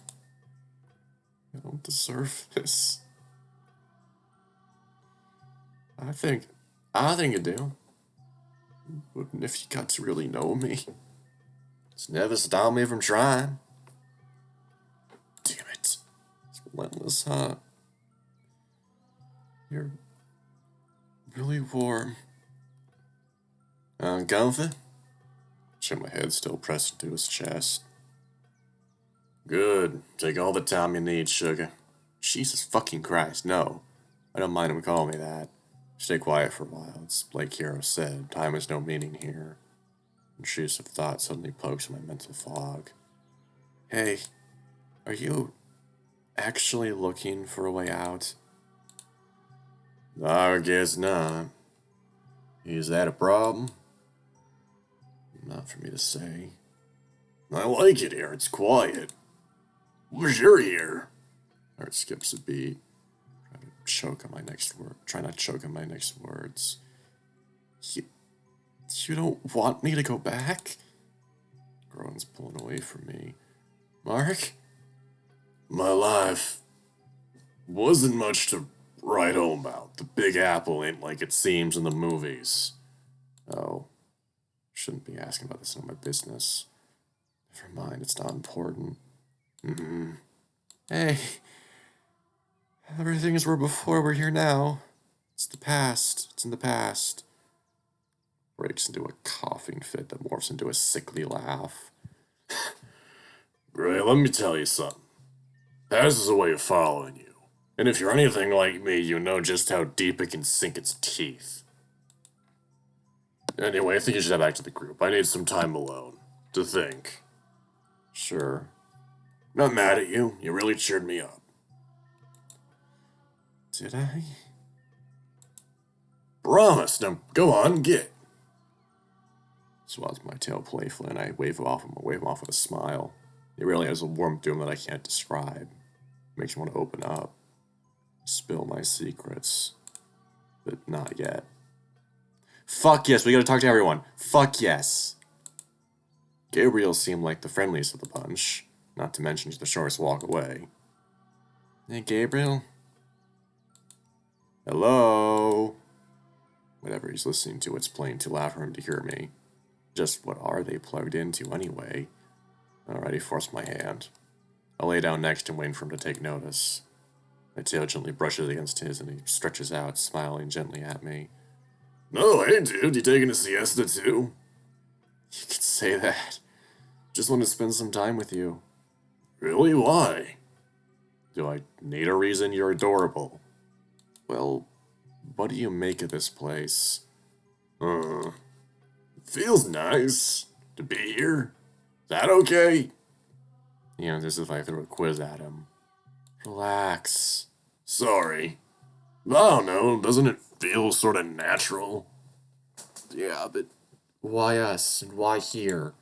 I don't deserve this. I think you do. But if you got to really know me, it's never stopped me from trying. Damn it. It's relentless, huh? You're really warm. Uncomfy? Check my head still pressed into his chest. Good. Take all the time you need, sugar. Jesus fucking Christ, no. I don't mind him calling me that. Stay quiet for a while. It's like Hero said, time has no meaning here. Intrusive thought suddenly pokes in my mental fog. Hey, are you actually looking for a way out? I guess not. Is that a problem? Not for me to say. I like it here. It's quiet. Where's your ear? Heart skips a beat. Try not to choke on my next words. You don't want me to go back? Groan's pulling away from me. Mark? My life wasn't much to write home about. The Big Apple ain't like it seems in the movies. Oh, shouldn't be asking about this in my business. Never mind, it's not important. Hey, Everything is where before, we're here now. It's the past. It's in the past. Breaks into a coughing fit that morphs into a sickly laugh. Gray, let me tell you something. Past is a way of following you. And if you're anything like me, you know just how deep it can sink its teeth. Anyway, I think you should head back to the group. I need some time alone. To think. Sure. Not mad at you. You really cheered me up. Did I? Promise. Now go on, get. Swats my tail playfully, and I wave him off with a smile. He really has a warmth to him that I can't describe. Makes me want to open up. Spill my secrets. But not yet. Fuck yes, we gotta talk to everyone. Fuck yes. Gabriel seemed like the friendliest of the bunch. Not to mention the shortest walk away. Hey, Gabriel? Hello? Whatever he's listening to, it's plain too loud for him to hear me. Just what are they plugged into anyway? Alright, he forced my hand. I lay down next to him, waiting for him to take notice. My tail gently brushes against his, and he stretches out, smiling gently at me. No, hey dude, you taking a siesta too? You could say that. Just want to spend some time with you. Really? Why? Do I need a reason? You're adorable. Well, what do you make of this place? It feels nice to be here. Is that okay? You know, this is if I threw a quiz at him. Relax. Sorry. I don't know, doesn't it feel sort of natural? Yeah, but why us and why here?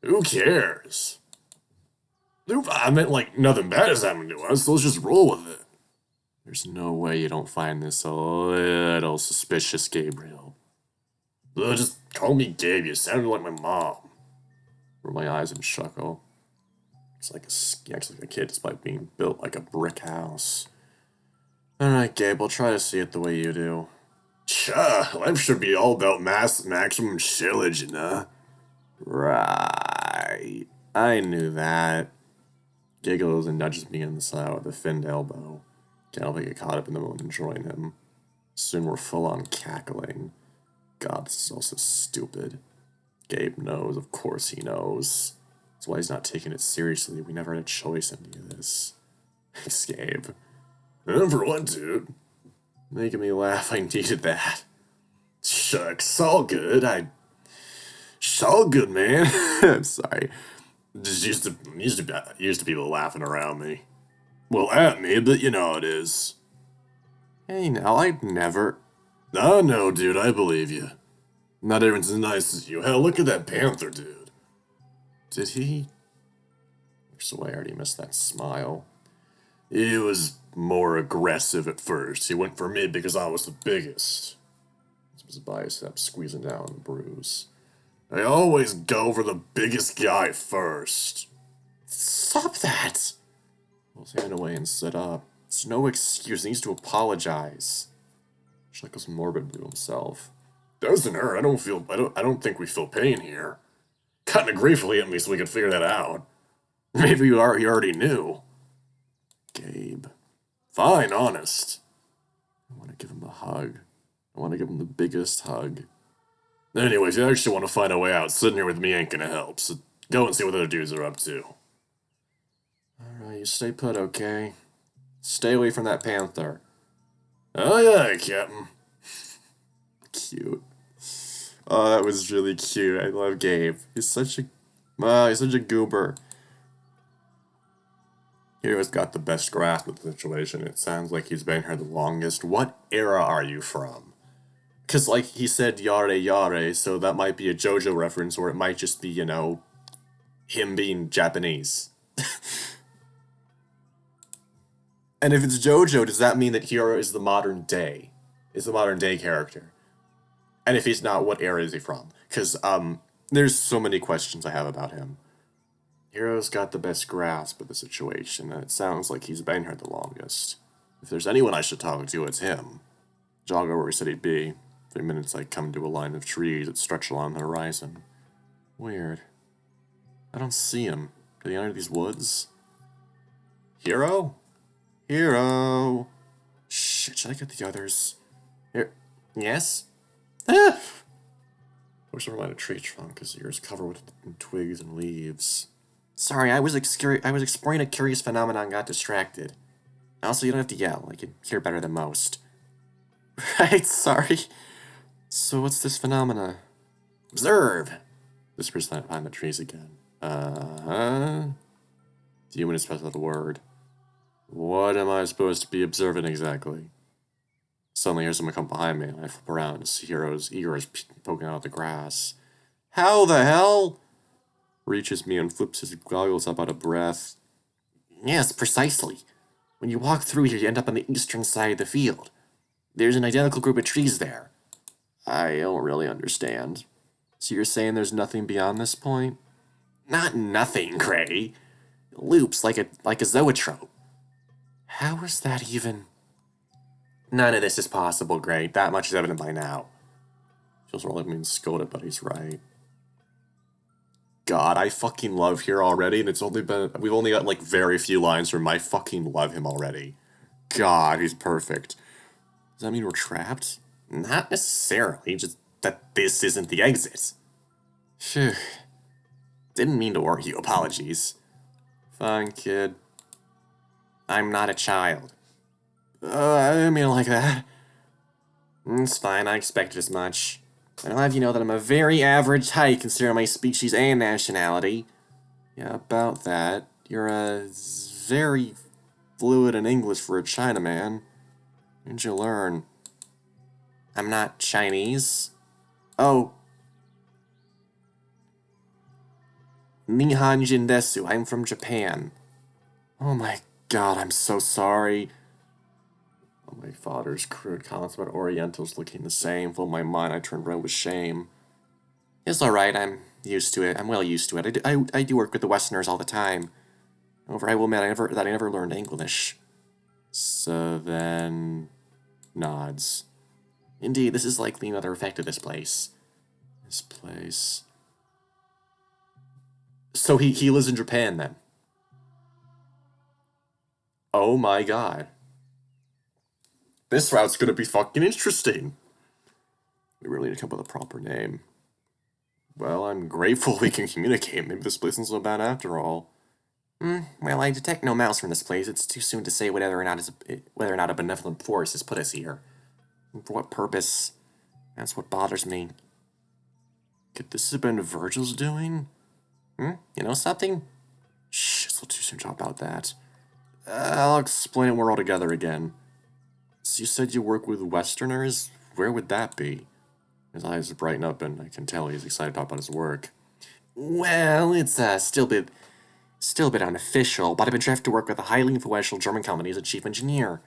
Who cares? I meant like nothing bad is happening to us, so let's just roll with it. There's no way you don't find this a little suspicious, Gabriel. Just call me Gabe, you sounded like my mom. Roll my eyes and chuckle. He acts like a kid despite being built like a brick house. Alright, Gabe, I'll try to see it the way you do. Life should be all about maximum shillage, you know? Right. I knew that. Giggles and nudges me in the side with a finned elbow. Can't help but get caught up in the moment and join him. Soon we're full on cackling. God, this is all so stupid. Gabe knows, of course he knows. That's why he's not taking it seriously. We never had a choice in any of this. Thanks, Gabe. For what, dude? Making me laugh, I needed that. Shucks, all good. All good, man. I'm sorry. Just used to people laughing around me. Well, at me, but you know how it is. Hey, now, I'd never... I know, dude, I believe you. Not everyone's as nice as you. Hell, look at that panther, dude. Did he? So I already missed that smile. He was more aggressive at first. He went for me because I was the biggest. It was a bicep squeezing down the bruise. I always go for the biggest guy first. Stop that! Pulls hand away and sit up. It's no excuse. He needs to apologize. Chuckles morbidly to himself. Doesn't hurt. I don't think we feel pain here. Kind of gratefully at me so we could figure that out. Maybe you already knew. Gabe. Fine, honest. I want to give him a hug. I want to give him the biggest hug. Anyways, you actually want to find a way out. Sitting here with me ain't gonna help, so go and see what other dudes are up to. Alright, you stay put, okay? Stay away from that panther. Oh yeah, Captain. Cute. Oh, that was really cute. I love Gabe. He's such a goober. Hero's got the best grasp of the situation. It sounds like he's been here the longest. What era are you from? Because, like, he said yare yare, so that might be a JoJo reference, or it might just be, you know, him being Japanese. And if it's JoJo, does that mean that Hiro is the modern day? Is the modern day character? And if he's not, what era is he from? Because, there's so many questions I have about him. Hiro's got the best grasp of the situation, and it sounds like he's been here the longest. If there's anyone I should talk to, it's him. Jog over where he said he'd be. 3 minutes I come to a line of trees that stretch along the horizon. Weird. I don't see him. Did he enter these woods? Hiro? Hero! Shit, should I get the others? Here. Yes? Ah! Push around a tree trunk, his ears covered with twigs and leaves. Sorry, I was exploring a curious phenomenon and got distracted. Also, you don't have to yell. I can hear better than most. Right, sorry. So what's this phenomena? Observe! Whispers behind the trees again. The human is the word. What am I supposed to be observing exactly? Suddenly, I hear someone come behind me, and I flip around to see Hero's ears poking out of the grass. How the hell? Reaches me and flips his goggles up out of breath. Yes, precisely. When you walk through here, you end up on the eastern side of the field. There's an identical group of trees there. I don't really understand. So you're saying there's nothing beyond this point? Not nothing, Gray. Loops like a zoetrope. How is that even? None of this is possible, Gray. That much is evident by now. Feels more like being scolded, but he's right. God, I fucking love here already, and we've only got like very few lines from I fucking love him already. God, he's perfect. Does that mean we're trapped? Not necessarily, just that this isn't the exit. Phew. Didn't mean to worry you, apologies. Fine, kid. I'm not a child. I didn't mean it like that. It's fine, I expected as much. I'll have you know that I'm a very average height considering my species and nationality. Yeah, about that. You're very fluent in English for a Chinaman. When'd you learn? I'm not Chinese. Oh. Nihon Jin Desu, I'm from Japan. Oh my god, I'm so sorry. Oh, my father's crude comments about Orientals looking the same filled my mind. I turned red with shame. It's alright, I'm used to it. I'm well used to it. I do work with the Westerners all the time. However, I will admit I never learned English. So then... nods. Indeed, this is likely another effect of this place. This place... So he lives in Japan, then? Oh my god. This route's gonna be fucking interesting. We really need to come up with a proper name. Well, I'm grateful we can communicate. Maybe this place isn't so bad after all. Well, I detect no mouse from this place. It's too soon to say whether or not a benevolent force has put us here. And for what purpose? That's what bothers me. Could this have been Virgil's doing? You know something? Shh, it's a little too soon to talk about that. I'll explain it when we're all together again. So you said you work with Westerners? Where would that be? His eyes brighten up, and I can tell he's excited to talk about his work. Well, it's still a bit unofficial, but I've been drafted to work with a highly influential German company as a chief engineer.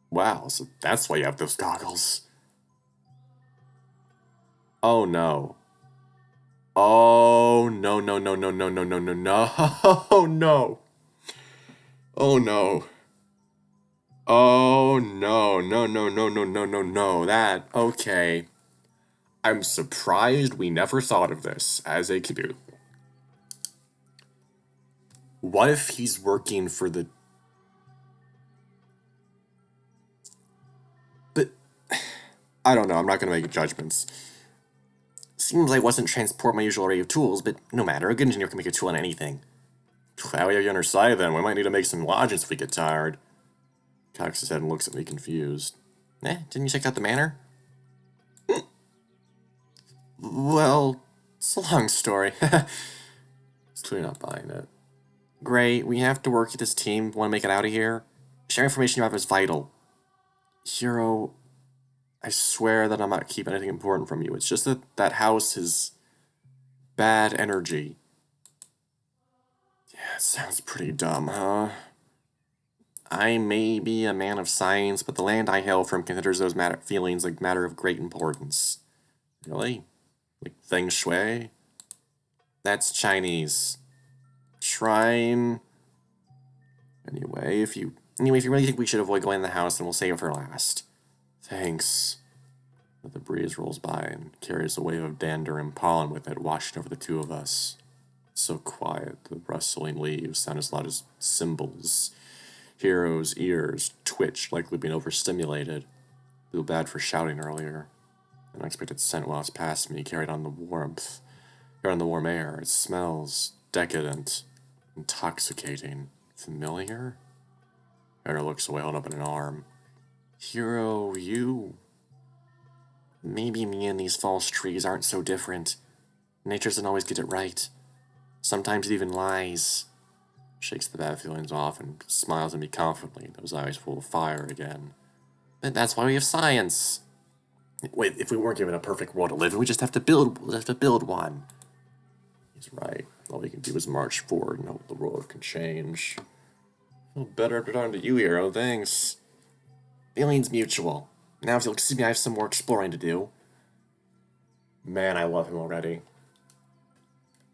Wow, so that's why you have those goggles. Oh no. Oh no no no no no no no no no. Oh no. Oh no. Oh no no no no no no no no. That okay. I'm surprised we never thought of this as a community. What if he's working for the... But... I don't know, I'm not gonna make judgments. Seems I wasn't transport my usual array of tools, but no matter, a good engineer can make a tool on anything. Glad we have you on our side then, we might need to make some lodgings if we get tired. Cocks his head and looks at me confused. Didn't you check out the manor? Well, it's a long story. He's clearly not buying it. Great, we have to work with this team. Want to make it out of here? Share information you have is vital. Hero, I swear that I'm not keeping anything important from you. It's just that that house is bad energy. Yeah, it sounds pretty dumb, huh? I may be a man of science, but the land I hail from considers those feelings like matter of great importance. Really? Like feng shui? That's Chinese. Shrine. Anyway, if you really think we should avoid going in the house, then we'll save it for last. Thanks. But the breeze rolls by and carries a wave of dander and pollen with it, washing over the two of us. So quiet, the rustling leaves sound as loud as cymbals. Hero's ears twitch, likely being overstimulated. Feel bad for shouting earlier. An unexpected scent while it's past me, carried on the warmth. Carried on the warm air. It smells decadent, intoxicating, familiar. Hero looks away, holding up an arm. Hero, you. Maybe me and these false trees aren't so different. Nature doesn't always get it right. Sometimes it even lies. Shakes the bad feelings off and smiles at me confidently, those eyes full of fire again. But that's why we have science. Wait, if we weren't given a perfect world to live in, we just have to build one. He's right. All we can do is march forward and hope the world can change. Feel better after talking to you, Hero. Thanks. Feelings mutual. Now, if you'll excuse me, I have some more exploring to do. Man, I love him already.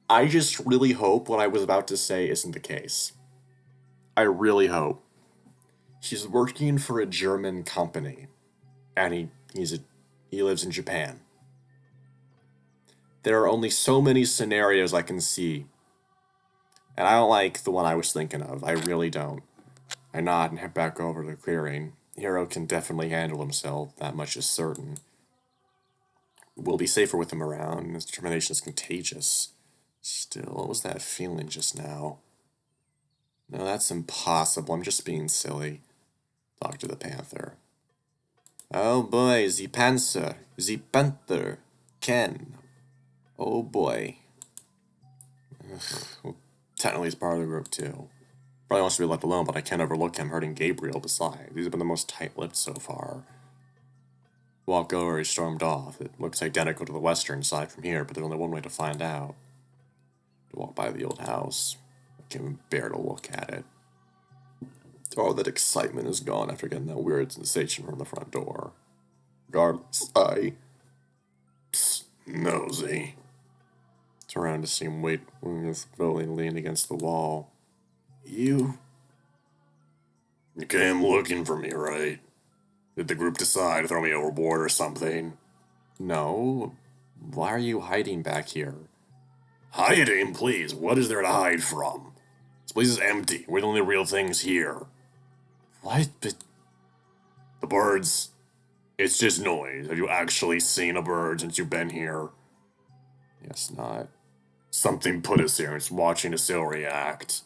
I just really hope what I was about to say isn't the case. I really hope. He's working for a German company, and he lives in Japan. There are only so many scenarios I can see, and I don't like the one I was thinking of. I really don't. I nod and head back over to the clearing. Hero can definitely handle himself, that much is certain. We'll be safer with him around. His determination is contagious. Still, what was that feeling just now? No, that's impossible. I'm just being silly. Talk to the panther. Oh boy, the panther, Ken. Oh boy. Well, technically he's part of the group too. Probably wants to be left alone, but I can't overlook him hurting Gabriel besides. These have been the most tight-lipped so far. Walk over, he stormed off. It looks identical to the western side from here, but there's only one way to find out. To walk by the old house. I can't even bear to look at it. All that excitement is gone after getting that weird sensation from the front door. Regardless, Nosy. Turn around to see him wait and lean against the wall. You came looking for me, right? Did the group decide to throw me overboard or something? No. Why are you hiding back here? Hiding, please. What is there to hide from? This place is empty. We're the only real things here. What? But the birds. It's just noise. Have you actually seen a bird since you've been here? Yes, not. Something put us here. It's watching us still react.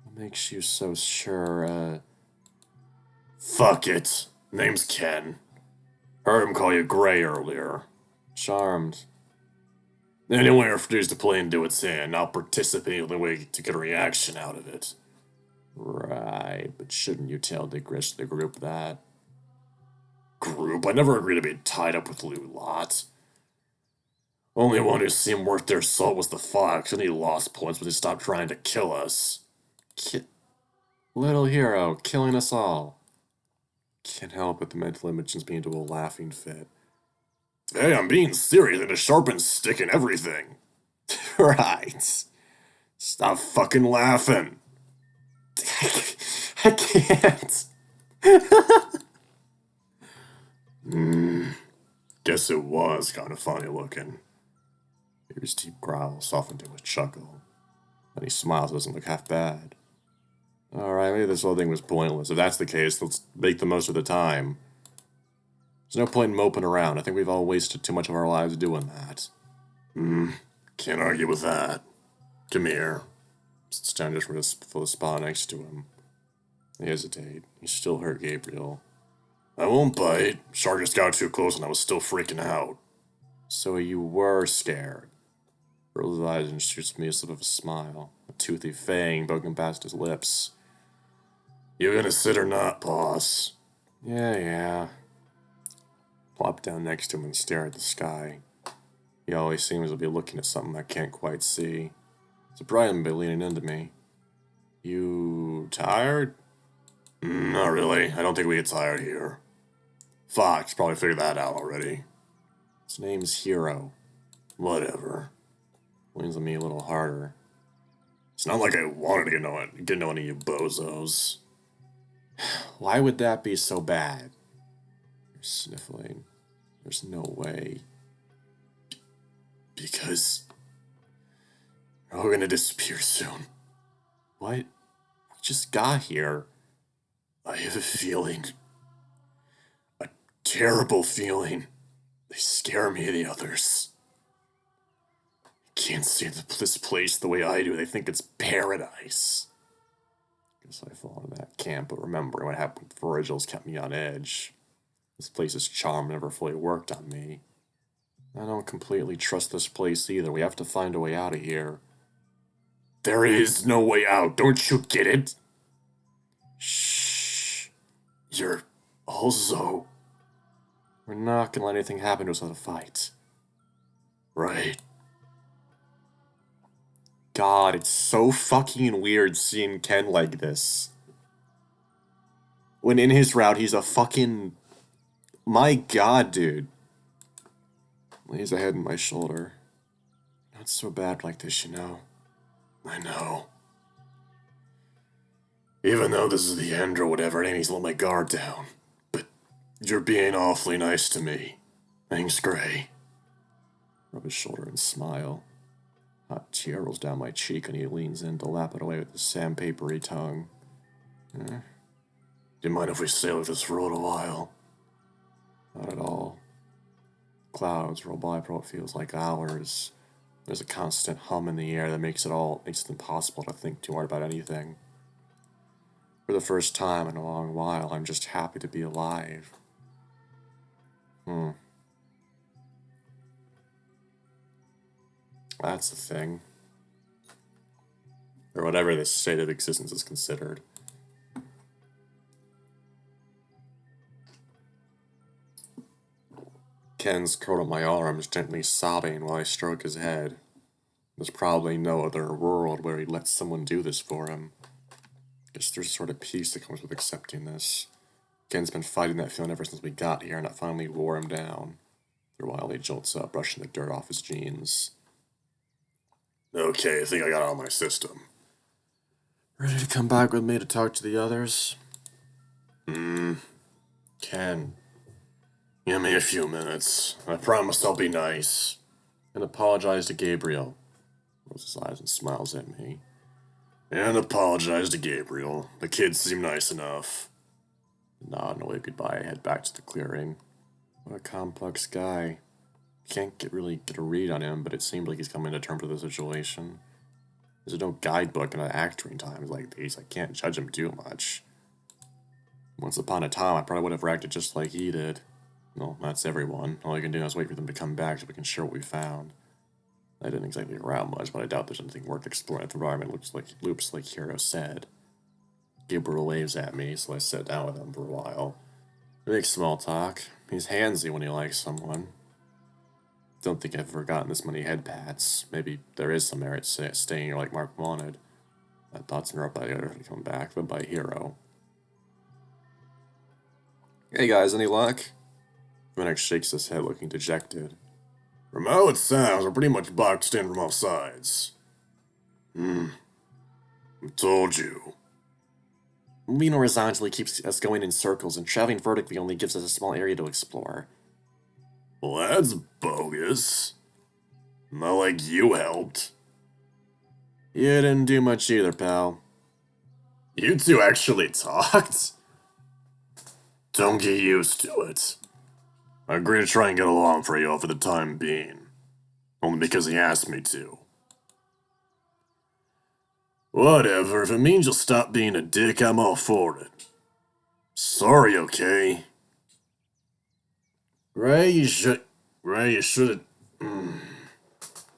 What makes you so sure, Fuck it. Name's Ken. Heard him call you Gray earlier. Charmed. Anyway, I refuse to play into its hand, not participate in the way to get a reaction out of it. Right, but shouldn't you tell the rest of the group that? Group? I never agreed to be tied up with Lou Lot. Only one who seemed worth their salt was the Fox, and he lost points when he stopped trying to kill us. Little Hero, killing us all. Can't help but the mental image just me into a laughing fit. Hey, I'm being serious, and a sharpened stick and everything. Right. Stop fucking laughing. I can't. Guess it was kind of funny looking. His deep growl softened to a chuckle. Then he smiles, doesn't look half bad. Alright, maybe this whole thing was pointless. If that's the case, let's make the most of the time. There's no point in moping around. I think we've all wasted too much of our lives doing that. Can't argue with that. Come here. Sits down just for the spot next to him. They hesitate. He still hurt Gabriel. I won't bite. Shark just got too close and I was still freaking out. So you were scared. Rolls his eyes and shoots me a slip of a smile. A toothy fang poking past his lips. You gonna sit or not, boss? Yeah. Plop down next to him and stare at the sky. He always seems to be looking at something I can't quite see. Surprised him by leaning into me. You tired? Not really. I don't think we get tired here. Fox probably figured that out already. His name's Hero. Whatever. Leans on me a little harder. It's not like I wanted to get to know any of you bozos. Why would that be so bad? You're sniffling. There's no way. Because we're gonna disappear soon. What? We just got here. I have a feeling. A terrible feeling. They scare me, the others. Can't see this place the way I do. They think it's paradise. Guess I fall into that camp, but remembering what happened with Virgil's kept me on edge. This place's charm never fully worked on me. I don't completely trust this place either. We have to find a way out of here. There is no way out. Don't you get it? Shh. You're also... We're not gonna let anything happen to us without a fight. Right. God, it's so fucking weird seeing Ken like this. When in his route, he's a fucking... My God, dude. Lays a head on my shoulder. Not so bad like this, you know. I know. Even though this is the end or whatever, it ain't easy to let my guard down. But you're being awfully nice to me. Thanks, Gray. Rub his shoulder and smile. Hot tear rolls down my cheek and he leans in to lap it away with his sandpapery tongue. Do you mind if we stay with this for a little while? Not at all. Clouds roll by for what feels like hours. There's a constant hum in the air that makes it impossible to think too hard about anything. For the first time in a long while, I'm just happy to be alive. That's the thing. Or whatever this state of existence is considered. Ken's curled up my arms, gently sobbing while I stroke his head. There's probably no other world where he'd let someone do this for him. Guess there's a sort of peace that comes with accepting this. Ken's been fighting that feeling ever since we got here, and it finally wore him down. For a while, he jolts up, brushing the dirt off his jeans. Okay, I think I got it on my system. Ready to come back with me to talk to the others? Ken. Give me a few minutes. I promise I'll be nice. And apologize to Gabriel. Rolls his eyes and smiles at me. And apologize to Gabriel. The kids seem nice enough. Nod and a wave goodbye, I head back to the clearing. What a complex guy. Can't really get a read on him, but it seems like he's coming to terms with the situation. There's no guidebook in acting times like these. I can't judge him too much. Once upon a time, I probably would have reacted just like he did. Well, that's everyone. All you can do is wait for them to come back so we can share what we found. I didn't exactly around much, but I doubt there's anything worth exploring if the environment loops like Hero said. Gabriel waves at me, so I sit down with him for a while. We make small talk. He's handsy when he likes someone. Don't think I've ever gotten this many head pats. Maybe there is some merit staying here like Mark wanted. My thoughts interrupt by the other to come back, but by Hero. Hey guys, any luck? Rennick shakes his head, looking dejected. From how it sounds, we're pretty much boxed in from all sides. I told you. Moving horizontally keeps us going in circles, and traveling vertically only gives us a small area to explore. Well, that's bogus. Not like you helped. You didn't do much either, pal. You two actually talked? Don't get used to it. I agree to try and get along for you all for the time being. Only because he asked me to. Whatever, if it means you'll stop being a dick, I'm all for it. Sorry, okay? Ray, you should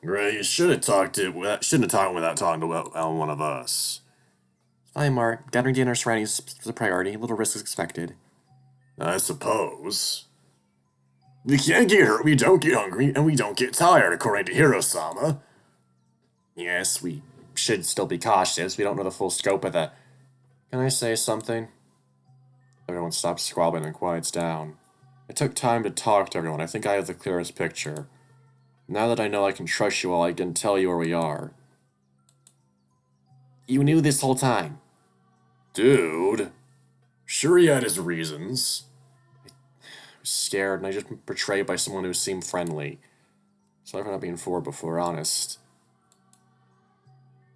have talked without talking to one of us. Fine, Mark. Gathering dinner surroundings is a priority. A little risk is expected. I suppose. We can't get hurt, we don't get hungry, and we don't get tired, according to Hiro-sama. Yes, we should still be cautious. We don't know the full scope of the... Can I say something? Everyone stops squabbling and quiets down. I took time to talk to everyone. I think I have the clearest picture. Now that I know I can trust you all, I can tell you where we are. You knew this whole time. Dude. Sure he had his reasons. I was scared, and I just betrayed by someone who seemed friendly. Sorry for not being forward before, honest.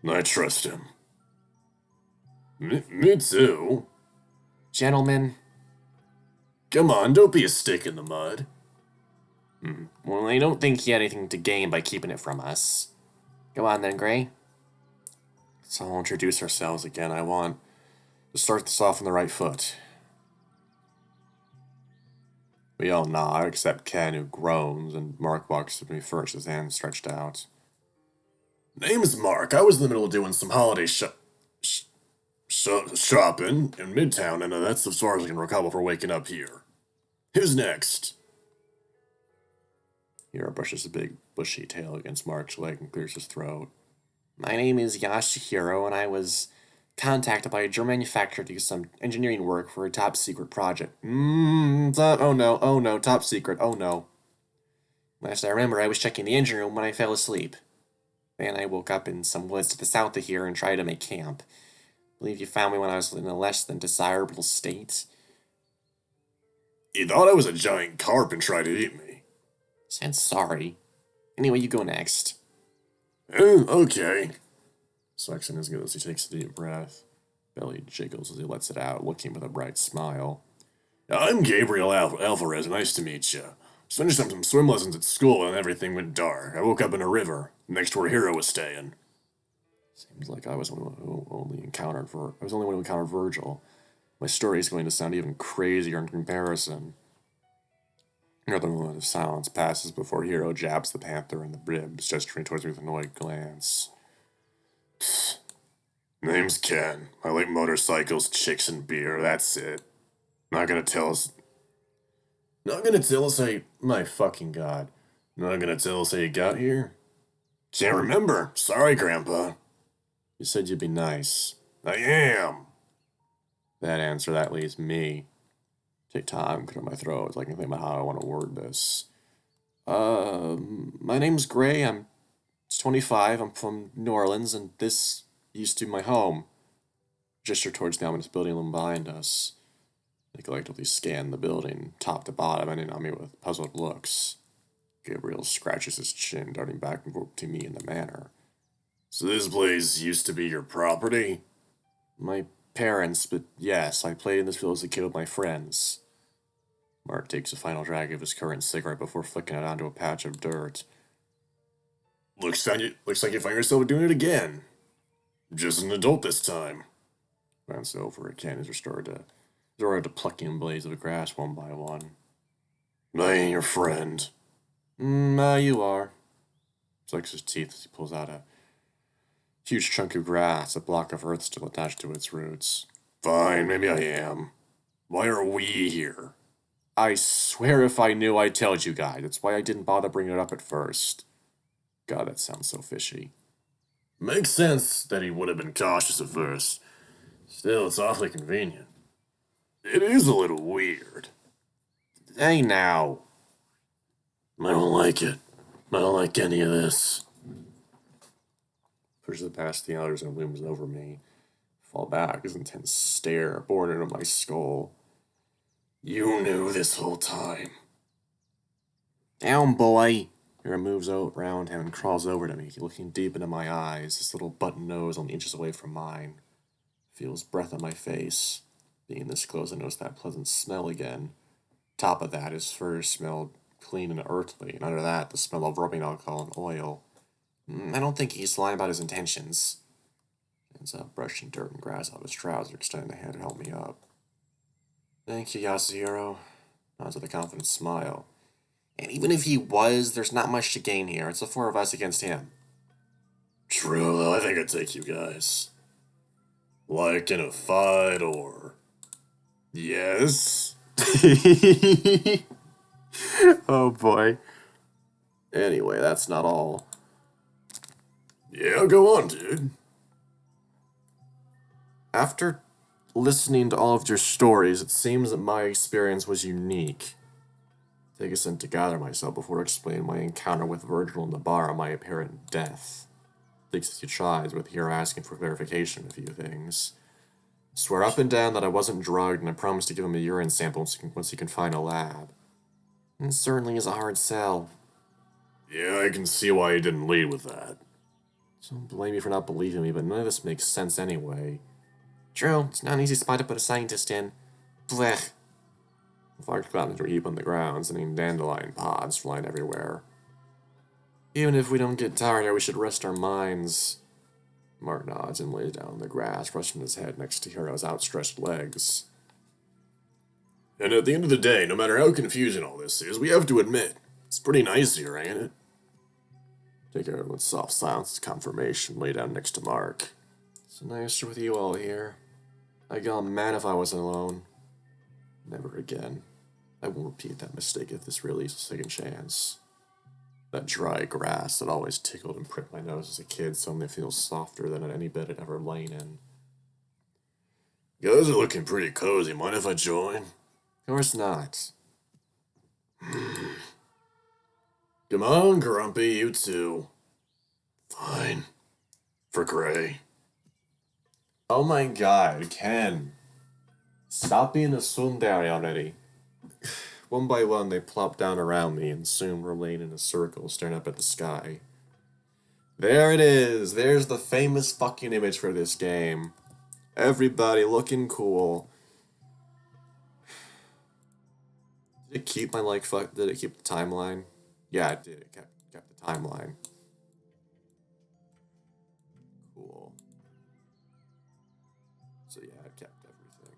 I trust him. Me too. Gentlemen. Come on, don't be a stick in the mud. Well, I don't think he had anything to gain by keeping it from us. Go on then, Gray. So I'll introduce ourselves again. I want to start this off on the right foot. We all nod, except Ken, who groans, and Mark walks to me first, his hand stretched out. Name's Mark. I was in the middle of doing some holiday shopping in Midtown, and that's as far as I can recall for waking up here. Who's next? Hiro brushes a big, bushy tail against Mark's leg and clears his throat. My name is Yashihiro, and I was contacted by a German manufacturer to do some engineering work for a top-secret project. Oh no, top secret, oh no. Last I remember, I was checking the engine room when I fell asleep. Then I woke up in some woods to the south of here and tried to make camp. I believe you found me when I was in a less than desirable state. You thought I was a giant carp and tried to eat me. Said sorry. Anyway, you go next. Okay. Sucks in as good as he takes a deep breath. Belly jiggles as he lets it out, looking with a bright smile. I'm Gabriel Alvarez. Nice to meet you. Just finished some swim lessons at school and everything went dark. I woke up in a river, next to where Hiro was staying. Seems like I was the one who only encountered Virgil. My story is going to sound even crazier in comparison. Another moment of silence passes before Hiro jabs the panther in the ribs, gesturing towards me with an annoyed glance. Name's Ken. I like motorcycles, chicks, and beer. That's it. Not gonna tell us how my fucking god. Not gonna tell us how you got here? Can't remember. Sorry, Grandpa. You said you'd be nice. I am. That answer, that leaves me. Take time, clear my throat, so I can think about how I want to word this. My name's Gray. I'm 25. I'm from New Orleans, and this used to be my home. Gesture towards the ominous building behind us. They collectively scan the building, top to bottom, ending on me with puzzled looks. Gabriel scratches his chin, darting back and forth to me in the manner. So this place used to be your property? My parents, but yes, I played in this field as a kid with my friends. Mark takes a final drag of his current cigarette before flicking it onto a patch of dirt. Looks like you find yourself doing it again. Just an adult this time. Glance over at Ken is restored to plucking blades of grass one by one. I ain't your friend. You are. Flicks his teeth as he pulls out a huge chunk of grass, a block of earth still attached to its roots. Fine, maybe I am. Why are we here? I swear if I knew I'd tell you guys. That's why I didn't bother bringing it up at first. God, that sounds so fishy. Makes sense that he would have been cautious at first. Still, it's awfully convenient. It is a little weird. Hey, now. I don't like it. I don't like any of this. Pushes it past the others and looms over me. Fall back, his intense stare bored into my skull. You knew this whole time. Down, boy. Hiro moves around him and crawls over to me, looking deep into my eyes, his little button nose only inches away from mine. Feels breath on my face. Being this close, I notice that pleasant smell again. Top of that, his fur smelled clean and earthly, and under that, the smell of rubbing alcohol and oil. I don't think he's lying about his intentions. Ends up brushing dirt and grass off his trousers, extending a hand to help me up. Thank you, Yasuhiro. Nods with a confident smile. And even if he was, there's not much to gain here. It's the four of us against him. True, though, I think I'd take you guys. Like in a fight, or... Yes? Oh boy. Anyway, that's not all. Yeah, go on, dude. After listening to all of your stories, it seems that my experience was unique. Take a second to gather myself before explaining my encounter with Virgil in the bar and my apparent death. Takes a few tries, with here asking for clarification on a few things. Swear up and down that I wasn't drugged, and I promised to give him a urine sample once he can find a lab. It certainly is a hard sell. Yeah, I can see why you didn't lead with that. Don't blame me for not believing me, but none of this makes sense anyway. True, it's not an easy spot to put a scientist in. Blech. Large mountains are heap on the ground, sending dandelion pods flying everywhere. Even if we don't get tired here, we should rest our minds. Mark nods and lays down on the grass, resting his head next to Hero's outstretched legs. And at the end of the day, no matter how confusing all this is, we have to admit, it's pretty nice here, ain't it? Take care with soft silence as confirmation, lay down next to Mark. It's nicer with you all here. I'd go mad if I wasn't alone. Never again. I won't repeat that mistake if this really is a second chance. That dry grass that always tickled and pricked my nose as a kid suddenly feels softer than any bed I'd ever lain in. You guys are looking pretty cozy. Mind if I join? Of course not. Come on, Grumpy, you too. Fine. For Gray. Oh my god, Ken. Stop being a tsundere already. One by one, they plopped down around me and soon remained in a circle, staring up at the sky. There it is! There's the famous fucking image for this game. Everybody looking cool. Did it keep my, did it keep the timeline? Yeah, it did. It kept the timeline. Cool. So yeah, it kept everything.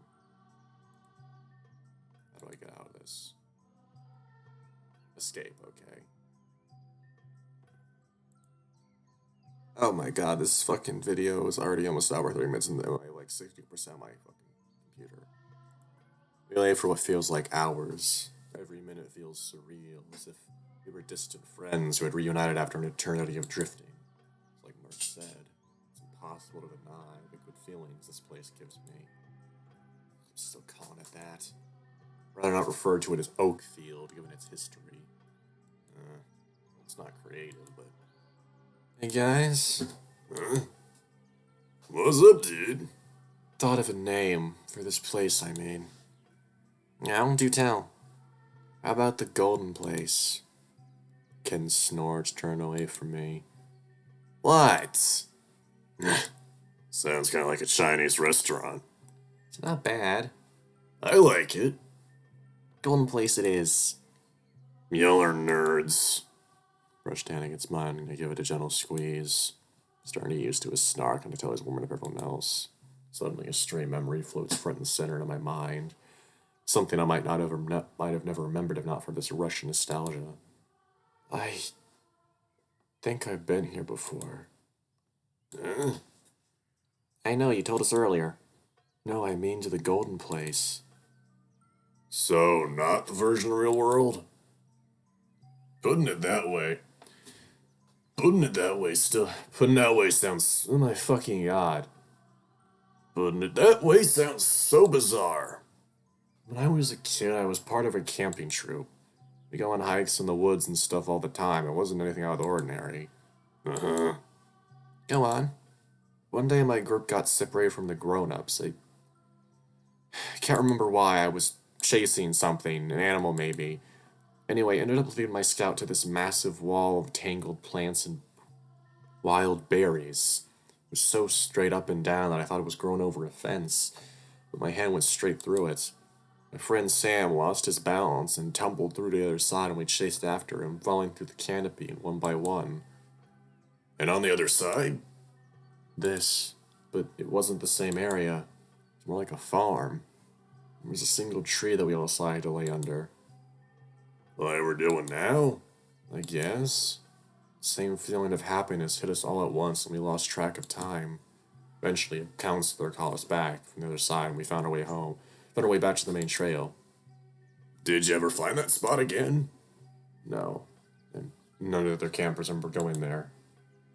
How do I get out of this? Escape, okay. Oh my god, this fucking video is already almost over 3 minutes and only like 60% of my fucking computer. Really for what feels like hours. Every minute feels surreal, as if we were distant friends who had reunited after an eternity of drifting. Like Mark said, it's impossible to deny the good feelings this place gives me. I'm still calling it that. Rather not refer to it as Oakfield, given its history. It's not creative, but... Hey guys? Huh? What's up, dude? Thought of a name for this place, I mean. Yeah, do tell. How about the Golden Place? Ken snorts, turn away from me. What? Sounds kind of like a Chinese restaurant. It's not bad. I like it. Golden Place it is. Y'all are nerds. Brushed hand against mine and I give it a gentle squeeze. Starting to get used to his snark and to tell he's warming up everyone else. Suddenly a stray memory floats front and center in my mind. Something I might have never remembered if not for this rush of nostalgia. I think I've been here before. I know, you told us earlier. No, I mean to the Golden Place. So, not the version of real world? Putting it that way sounds... Oh my fucking god. Putting it that way sounds so bizarre. When I was a kid, I was part of a camping troupe. We go on hikes in the woods and stuff all the time. It wasn't anything out of the ordinary. Uh-huh. Go on. One day my group got separated from the grown-ups. I can't remember why. I was chasing something, an animal maybe. Anyway, ended up leading my scout to this massive wall of tangled plants and wild berries. It was so straight up and down that I thought it was growing over a fence, but my hand went straight through it. My friend Sam lost his balance and tumbled through to the other side, and we chased after him, falling through the canopy one by one. And on the other side? This, but it wasn't the same area. It's more like a farm. There was a single tree that we all decided to lay under. Like we're doing now? I guess. Same feeling of happiness hit us all at once, and we lost track of time. Eventually, a counselor called us back from the other side, and we found our way home. Found our way back to the main trail. Did you ever find that spot again? No. And none of the other campers remember going there.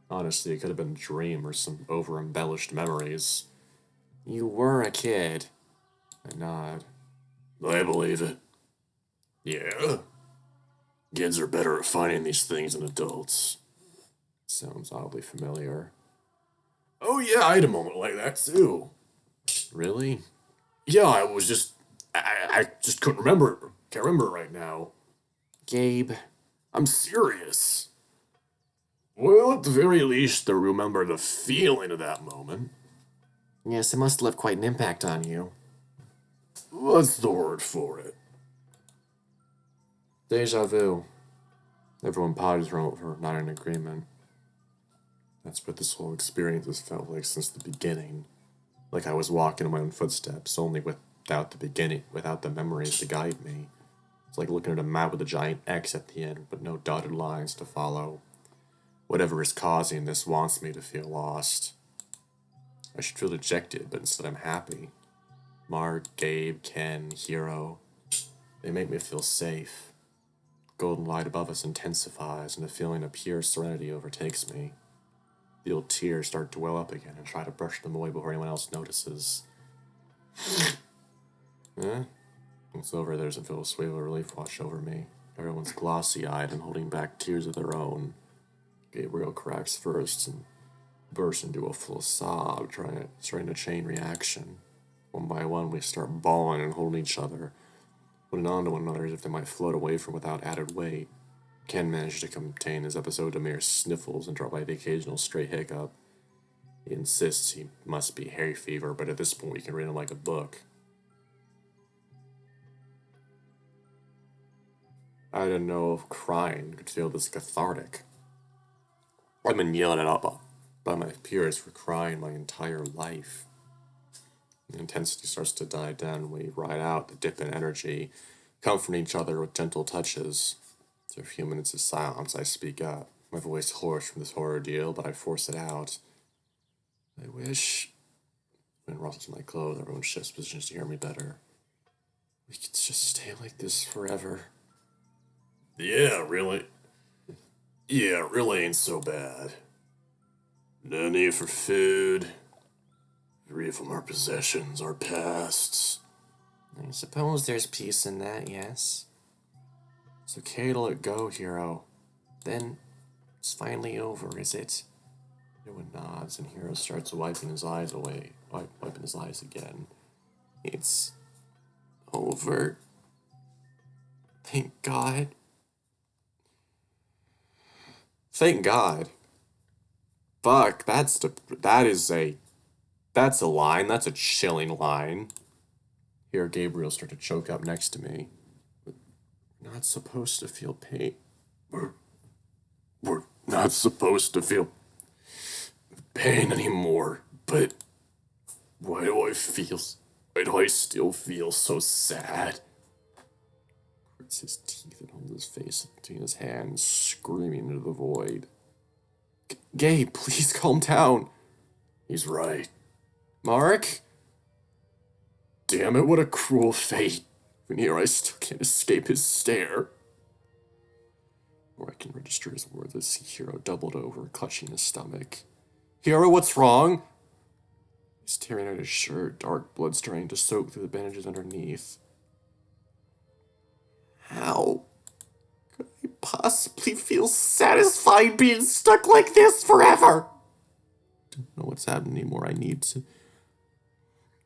Honestly, it could have been a dream or some over-embellished memories. You were a kid. I nod. I believe it. Yeah? Kids are better at finding these things than adults. Sounds oddly familiar. Oh yeah, I had a moment like that too. Really? Yeah, I just couldn't remember. Can't remember it right now. Gabe. I'm serious. Well, at the very least, I remember the feeling of that moment. Yes, it must have left quite an impact on you. Well, What's the word for it? Deja vu. Everyone potties over, not in agreement. That's what this whole experience has felt like since the beginning. Like I was walking in my own footsteps, only without the beginning, without the memories to guide me. It's like looking at a map with a giant X at the end, but no dotted lines to follow. Whatever is causing this wants me to feel lost. I should feel dejected, but instead I'm happy. Mark, Gabe, Ken, Hero, they make me feel safe. Golden light above us intensifies, and a feeling of pure serenity overtakes me. The old tears start to well up again and try to brush them away before anyone else notices. It's over. There's a feel of sway of relief wash over me. Everyone's glossy-eyed and holding back tears of their own. Gabriel cracks first and bursts into a full sob, starting a chain reaction. One by one, we start bawling and holding each other, holding on to one another as if they might float away from without added weight. Ken managed to contain his episode to mere sniffles and drop by the occasional stray hiccup. He insists he must be hay fever, but at this point we can read him like a book. I didn't know if crying could feel this cathartic. I've been yelled at by my peers for crying my entire life. The intensity starts to die down and we ride out the dip in energy, comforting each other with gentle touches. After a few minutes of silence, I speak up, my voice hoarse from this horror deal, but I force it out. I wish, when rustles my clothes, everyone shifts positions to hear me better. We could just stay like this forever. Yeah, really. Yeah, it really ain't so bad. No need for food. Free from our possessions, our pasts. I suppose there's peace in that, yes. It's okay to let go, Hero. Then, it's finally over, is it? Everyone nods and Hero starts wiping his eyes away, wiping his eyes again. It's over. Thank God. Thank God. Fuck, that's a line. That's a chilling line. Here, Gabriel started to choke up next to me. We're not supposed to feel pain. We're not supposed to feel pain anymore, but why do I still feel so sad? Grits his teeth and holds his face between his hands, screaming into the void. Gabe, please calm down. He's right. Mark? Damn it, what a cruel fate. When here I still can't escape his stare. Or I can register his words as Hero doubled over, clutching his stomach. Hero, what's wrong? He's tearing at his shirt, dark blood starting to soak through the bandages underneath. How could I possibly feel satisfied being stuck like this forever? I don't know what's happening anymore. I need to.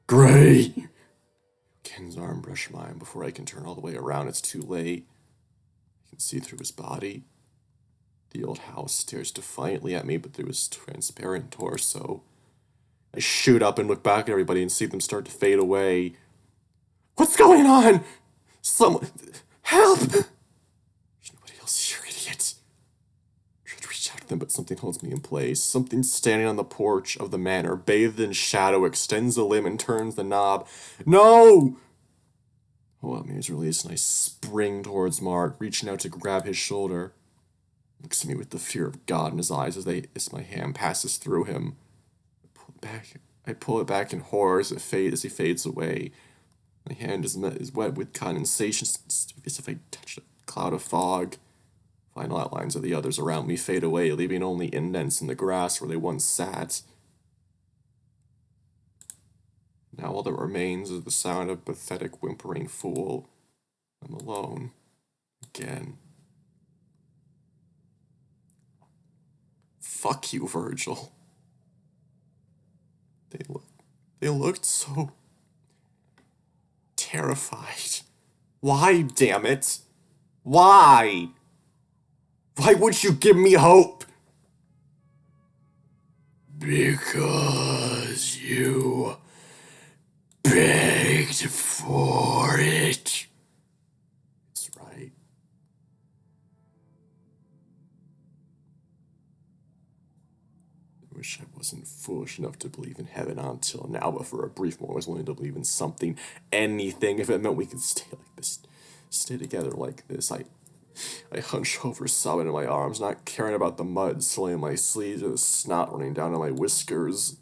Gray! Ken's arm brushed mine before I can turn all the way around. It's too late. I can see through his body. The old house stares defiantly at me, but through his transparent torso. I shoot up and look back at everybody and see them start to fade away. What's going on? Someone. Help! There's nobody else here, idiot. I try to reach out to them, but something holds me in place. Something standing on the porch of the manor, bathed in shadow, extends a limb and turns the knob. No! Oh, me is released, and I spring towards Mark, reaching out to grab his shoulder. He looks at me with the fear of God in his eyes as my hand passes through him. I pull it back in horror as he fades away. My hand is wet with condensation, as if I touched a cloud of fog. Final outlines of the others around me fade away, leaving only indents in the grass where they once sat. Now all that remains is the sound of a pathetic whimpering fool. I'm alone. Again. Fuck you, Virgil. They looked so terrified. Why, damn it? Why? Why would you give me hope? Because you begged for for it. It's right. I wish I wasn't foolish enough to believe in heaven until now, but for a brief moment I was willing to believe in something, anything, if it meant we could stay like this, stay together like this. I hunched over, sobbing in my arms, not caring about the mud slowing my sleeves or the snot running down to my whiskers.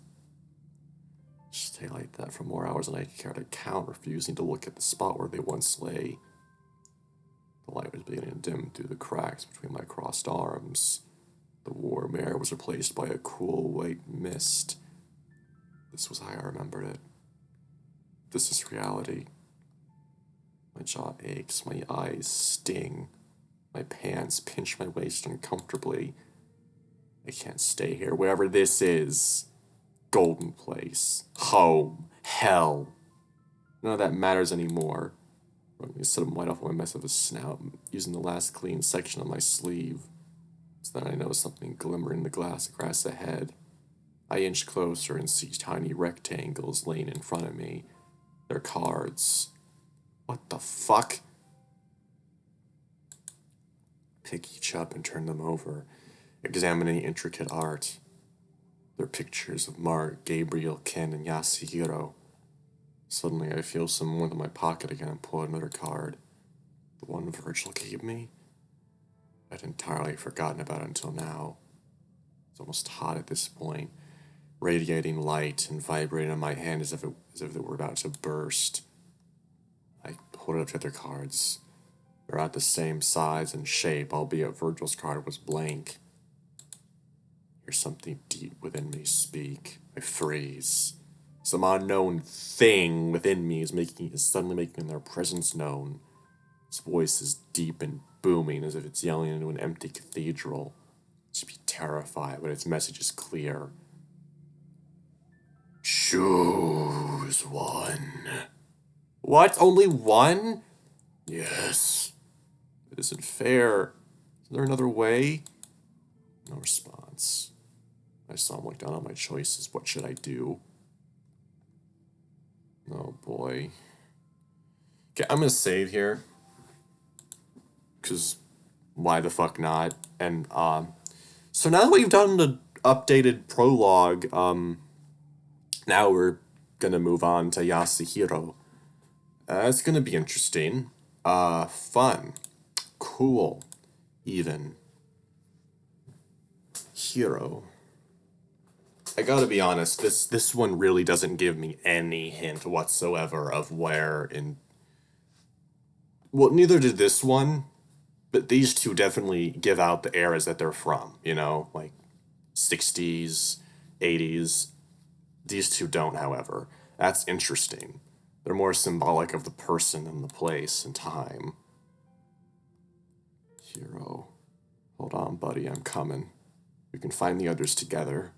Stay like that for more hours than I cared to count, refusing to look at the spot where they once lay. The light was beginning to dim through the cracks between my crossed arms. The warm air was replaced by a cool white mist. This was how I remembered it. This is reality. My jaw aches, my eyes sting. My pants pinch my waist uncomfortably. I can't stay here, wherever this is. Golden place. Home. Hell. None of that matters anymore. Let me set him wide off my mess of a snout, using the last clean section of my sleeve. So then I notice something glimmer in the grass ahead. I inch closer and see tiny rectangles laying in front of me. They're cards. What the fuck? Pick each up and turn them over, examining the intricate art. They're pictures of Mark, Gabriel, Ken, and Yasuhiro. Suddenly I feel some warmth in my pocket again and pull out another card. The one Virgil gave me? I'd entirely forgotten about it until now. It's almost hot at this point, radiating light and vibrating in my hand as if it were about to burst. I hold it up to the other cards. They're at the same size and shape, albeit Virgil's card was blank. Hear something deep within me speak. I freeze. Some unknown thing within me is suddenly making their presence known. Its voice is deep and booming, as if it's yelling into an empty cathedral. It should be terrified, but its message is clear. Choose one. What? Only one? Yes. It isn't fair. Is there another way? No response. I saw him look down on my choices. What should I do? Oh boy. Okay, I'm gonna save here. Because why the fuck not? And, so now that we've done the updated prologue, now we're gonna move on to Yasuhiro. It's gonna be interesting. Fun. Cool. Even. Hero. I gotta be honest, this one really doesn't give me any hint whatsoever of where in... Well, neither did this one, but these two definitely give out the eras that they're from, you know? Like, 60s, 80s. These two don't, however. That's interesting. They're more symbolic of the person and the place and time. Hero. Hold on, buddy, I'm coming. We can find the others together.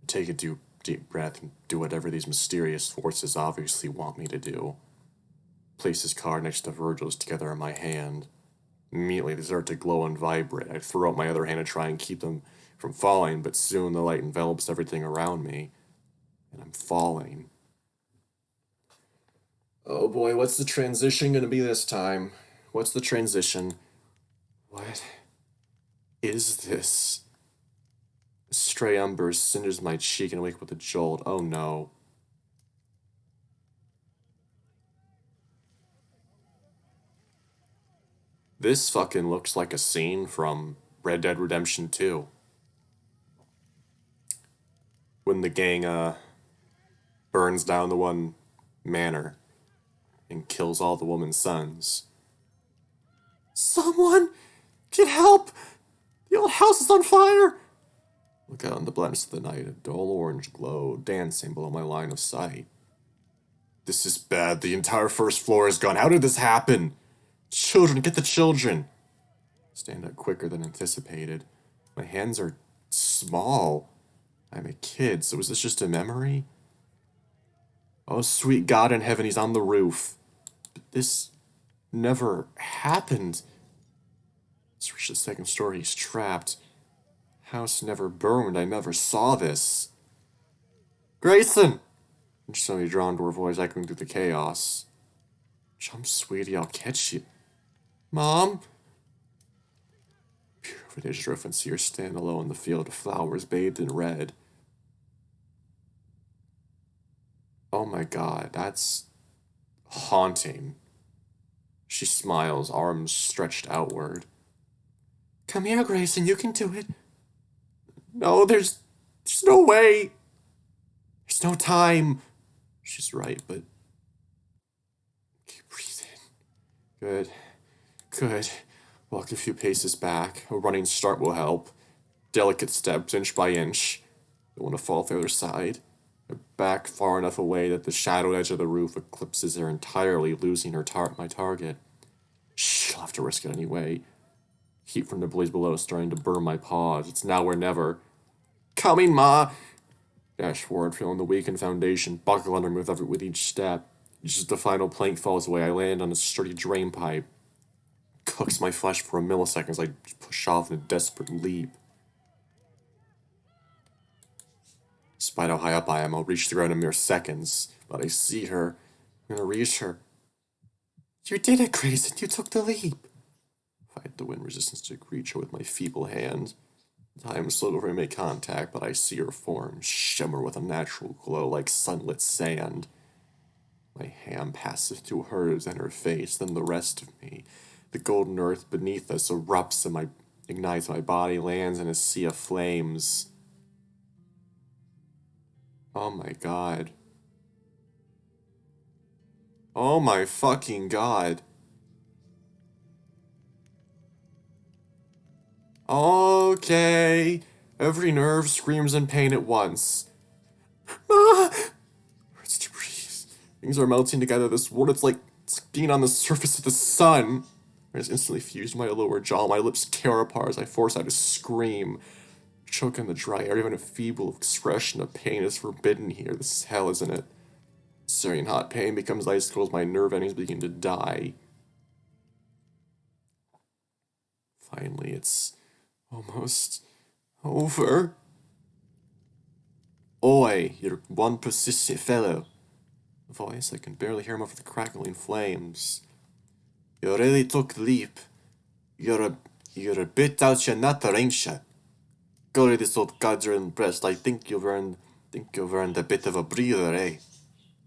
Take a deep breath and do whatever these mysterious forces obviously want me to do. Place his card next to Virgil's together in my hand. Immediately they start to glow and vibrate. I throw out my other hand to try and keep them from falling, but soon the light envelops everything around me, and I'm falling. Oh boy, what's the transition gonna be this time? What's the transition? What is this? A stray umber cinders my cheek and awake with a jolt. Oh no. This fucking looks like a scene from Red Dead Redemption 2. When the gang, burns down the one manor and kills all the woman's sons. Someone! Get help! The old house is on fire! Look out in the blackness of the night, a dull orange glow dancing below my line of sight. This is bad. The entire first floor is gone. How did this happen? Children, get the children! Stand up quicker than anticipated. My hands are small. I'm a kid, so is this just a memory? Oh, sweet God in heaven, he's on the roof. But this never happened. Let's reach the second story, he's trapped. House never burned, I never saw this. Grayson! I'm suddenly drawn to her voice echoing through the chaos. Jump, sweetie, I'll catch you. Mom? Pure vision drove and see her stand alone in the field of flowers bathed in red. Oh my god, that's haunting. She smiles, arms stretched outward. Come here, Grayson, you can do it. No, there's no way. There's no time. She's right, but keep breathing. Good. Good. Walk a few paces back. A running start will help. Delicate steps, inch by inch. Don't want to fall off the other side. Back far enough away that the shadowed edge of the roof eclipses her entirely, losing my target. Shh, I'll have to risk it anyway. Heat from the blaze below is starting to burn my paws. It's now or never. Coming, Ma! Dash forward, feeling the weakened foundation buckle under me with each step. Just as the final plank falls away, I land on a sturdy drain pipe. Cooks my flesh for a millisecond as I push off in a desperate leap. Despite how high up I am, I'll reach the ground in mere seconds. But I see her. I'm gonna reach her. You did it, Grayson. You took the leap. Fight the wind resistance to reach her with my feeble hand. Time slowed before I make contact, but I see her form shimmer with a natural glow like sunlit sand. My hand passes through hers and her face, then the rest of me. The golden earth beneath us erupts and ignites my body, lands in a sea of flames. Oh my god. Oh my fucking god. Okay. Every nerve screams in pain at once. Ah! Hurts to breathe. Things are melting together. This world, it's like being on the surface of the sun. I just instantly fused my lower jaw. My lips tear apart as I force out a scream. Choke on the dry air. Even a feeble expression of pain is forbidden here. This is hell, isn't it? Searing hot pain becomes icicles. My nerve endings begin to die. Finally, it's almost over. Oi, you're one persistent fellow. A voice, I can barely hear him over the crackling flames. You really took the leap. You're a bit out your nutter, ain't you? Golly, this old gods are impressed. I think you've earned a bit of a breather, eh?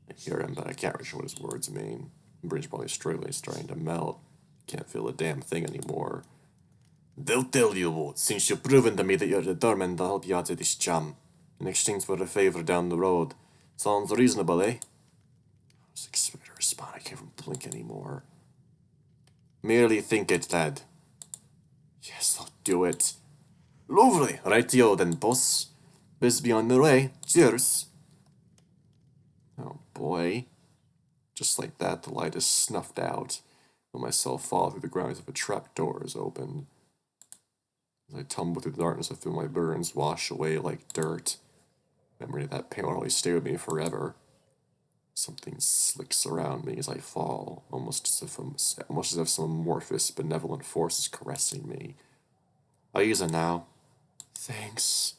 I hear him, but I can't reach what his words mean. My brain's probably struggling, starting to melt. Can't feel a damn thing anymore. They'll tell you what, since you've proven to me that you're determined to help you out of this jam. In exchange for a favor down the road. Sounds reasonable, eh? I was expecting to respond. I can't even blink anymore. Merely think it, lad. Yes, I'll do it. Lovely. Rightio then, boss. Best be on the way. Cheers. Oh boy. Just like that, the light is snuffed out. I myself fall through the ground as if a trapdoor is opened. As I tumble through the darkness, I feel my burns wash away like dirt. Memory of that pain will always stay with me forever. Something slicks around me as I fall, almost as if some amorphous, benevolent force is caressing me. I'll use it now. Thanks.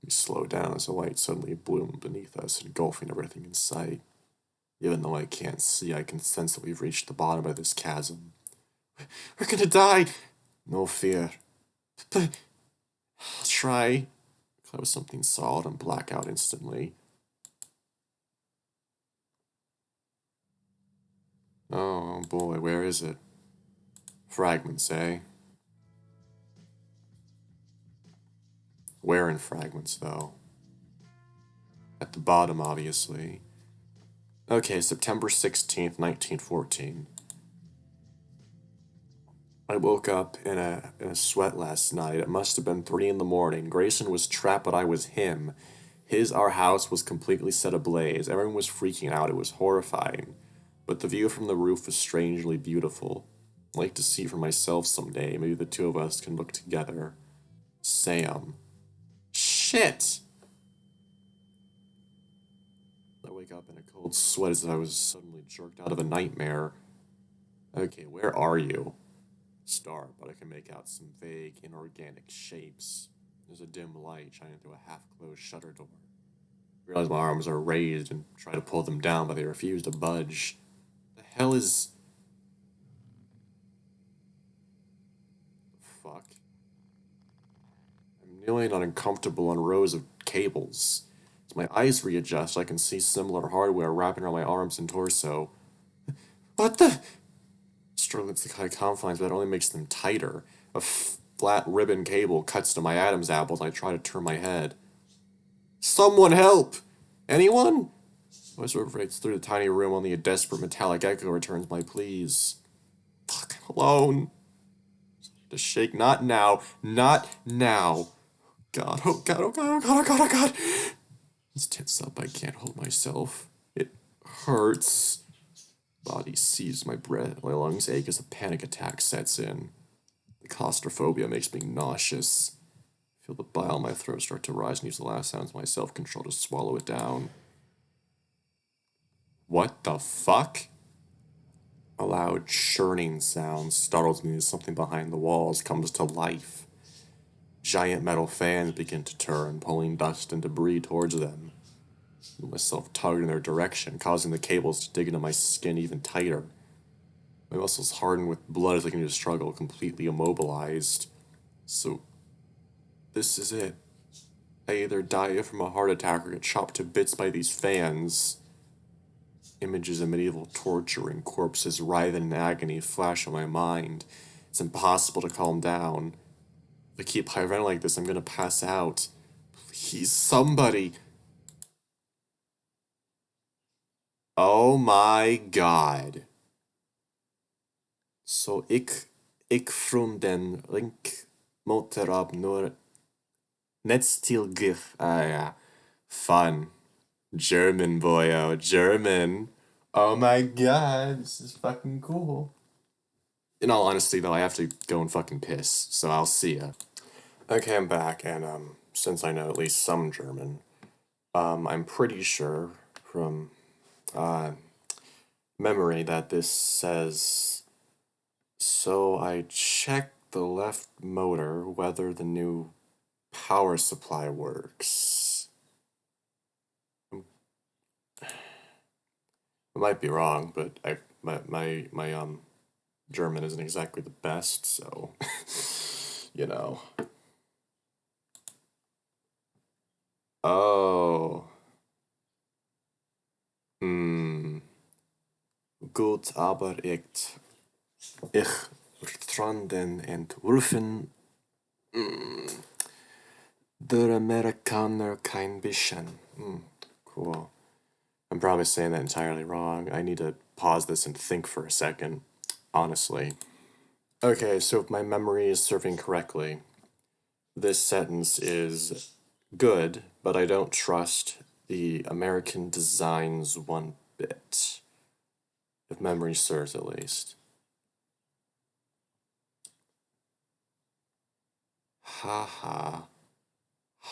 We slow down as the light suddenly bloomed beneath us, engulfing everything in sight. Even though I can't see, I can sense that we've reached the bottom of this chasm. We're gonna die! No fear. But I'll try. Close something solid and black out instantly. Oh boy, where is it? Fragments, eh? Where in fragments, though? At the bottom, obviously. Okay, September 16th, 1914. I woke up in a sweat last night. It must have been 3 in the morning. Grayson was trapped, but I was him. Our house was completely set ablaze. Everyone was freaking out. It was horrifying. But the view from the roof was strangely beautiful. I'd like to see for myself someday. Maybe the two of us can look together. Sam. Shit! I wake up in a cold sweat as if I was suddenly jerked out of a nightmare. Okay, where are you? It's dark, but I can make out some vague, inorganic shapes. There's a dim light shining through a half-closed shutter door. I realize my arms are raised and try to pull them down, but they refuse to budge. The hell is... Fuck. I'm kneeling on uncomfortable on rows of cables. As my eyes readjust, I can see similar hardware wrapping around my arms and torso. What the? Struggling to the high confines, but that only makes them tighter. A flat ribbon cable cuts to my Adam's apple as I try to turn my head. Someone help! Anyone? Voice reverberates through the tiny room, only a desperate metallic echo returns my pleas. Fuck, I'm alone. To shake, not now, not now. God, oh God, oh God, oh God, oh God, oh God. It's tense up, I can't hold myself. It hurts. Body seizes my breath, my lungs ache as a panic attack sets in. The claustrophobia makes me nauseous. I feel the bile in my throat start to rise and use the last ounce of my self-control to swallow it down. What the fuck? A loud churning sound startles me as something behind the walls comes to life. Giant metal fans begin to turn, pulling dust and debris towards them. I feel myself tugged in their direction, causing the cables to dig into my skin even tighter. My muscles harden with blood as I continue to struggle, completely immobilized. So, this is it. I either die from a heart attack or get chopped to bits by these fans. Images of medieval torture and corpses writhing in agony flash on my mind. It's impossible to calm down. If I keep hyperventilating like this, I'm gonna pass out. Please, somebody. Oh my god. So ik från den rink motorab nur Netztilgif. Ah, yeah. Fun. German, boyo. German. Oh my god, this is fucking cool. In all honesty, though, I have to go and fucking piss, so I'll see ya. Okay, I'm back, and, since I know at least some German, I'm pretty sure from, memory that this says, so I checked the left motor whether the new power supply works. I might be wrong, but my German isn't exactly the best, so you know. Oh. Gut, aber ich vertrauen den Entwürfen der Amerikaner kein bisschen. Cool. I'm probably saying that entirely wrong. I need to pause this and think for a second, honestly. Okay, so if my memory is serving correctly, this sentence is good, but I don't trust the American designs one bit. If memory serves, at least. Haha.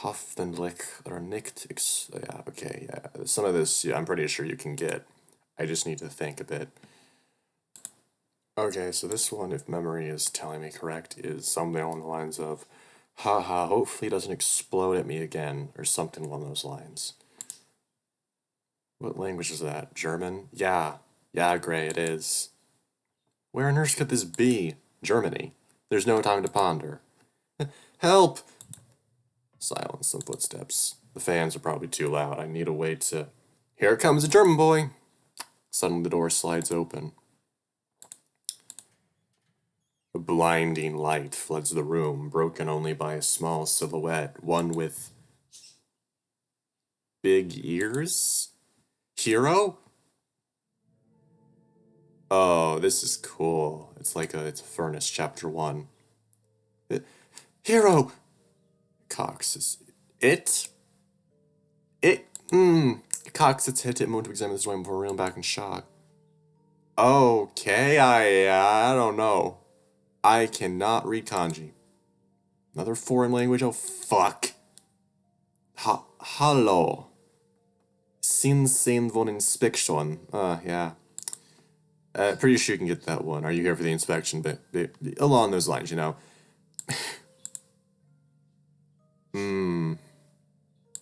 Hoffentlich or nicht. Yeah, okay, yeah. Some of this, yeah, I'm pretty sure you can get. I just need to think a bit. Okay, so this one, if memory is telling me correct, is something along the lines of, haha, hopefully it doesn't explode at me again, or something along those lines. What language is that? German? Yeah. Yeah, Gray, it is. Where on earth could this be? Germany. There's no time to ponder. Help! Silence and footsteps. The fans are probably too loud. I need a way to... Here comes a German boy! Suddenly the door slides open. A blinding light floods the room, broken only by a small silhouette, one with big ears? Hero? Oh, this is cool. It's like it's a Furnace, Chapter 1. Hero! Cox is... It? Cox its head to moment to examine this drawing before reeling back in shock. Okay, I don't know. I cannot read kanji. Another foreign language? Oh, fuck. Hallo. Sin von inspection. Yeah. Pretty sure you can get that one. Are you here for the inspection? But along those lines, you know.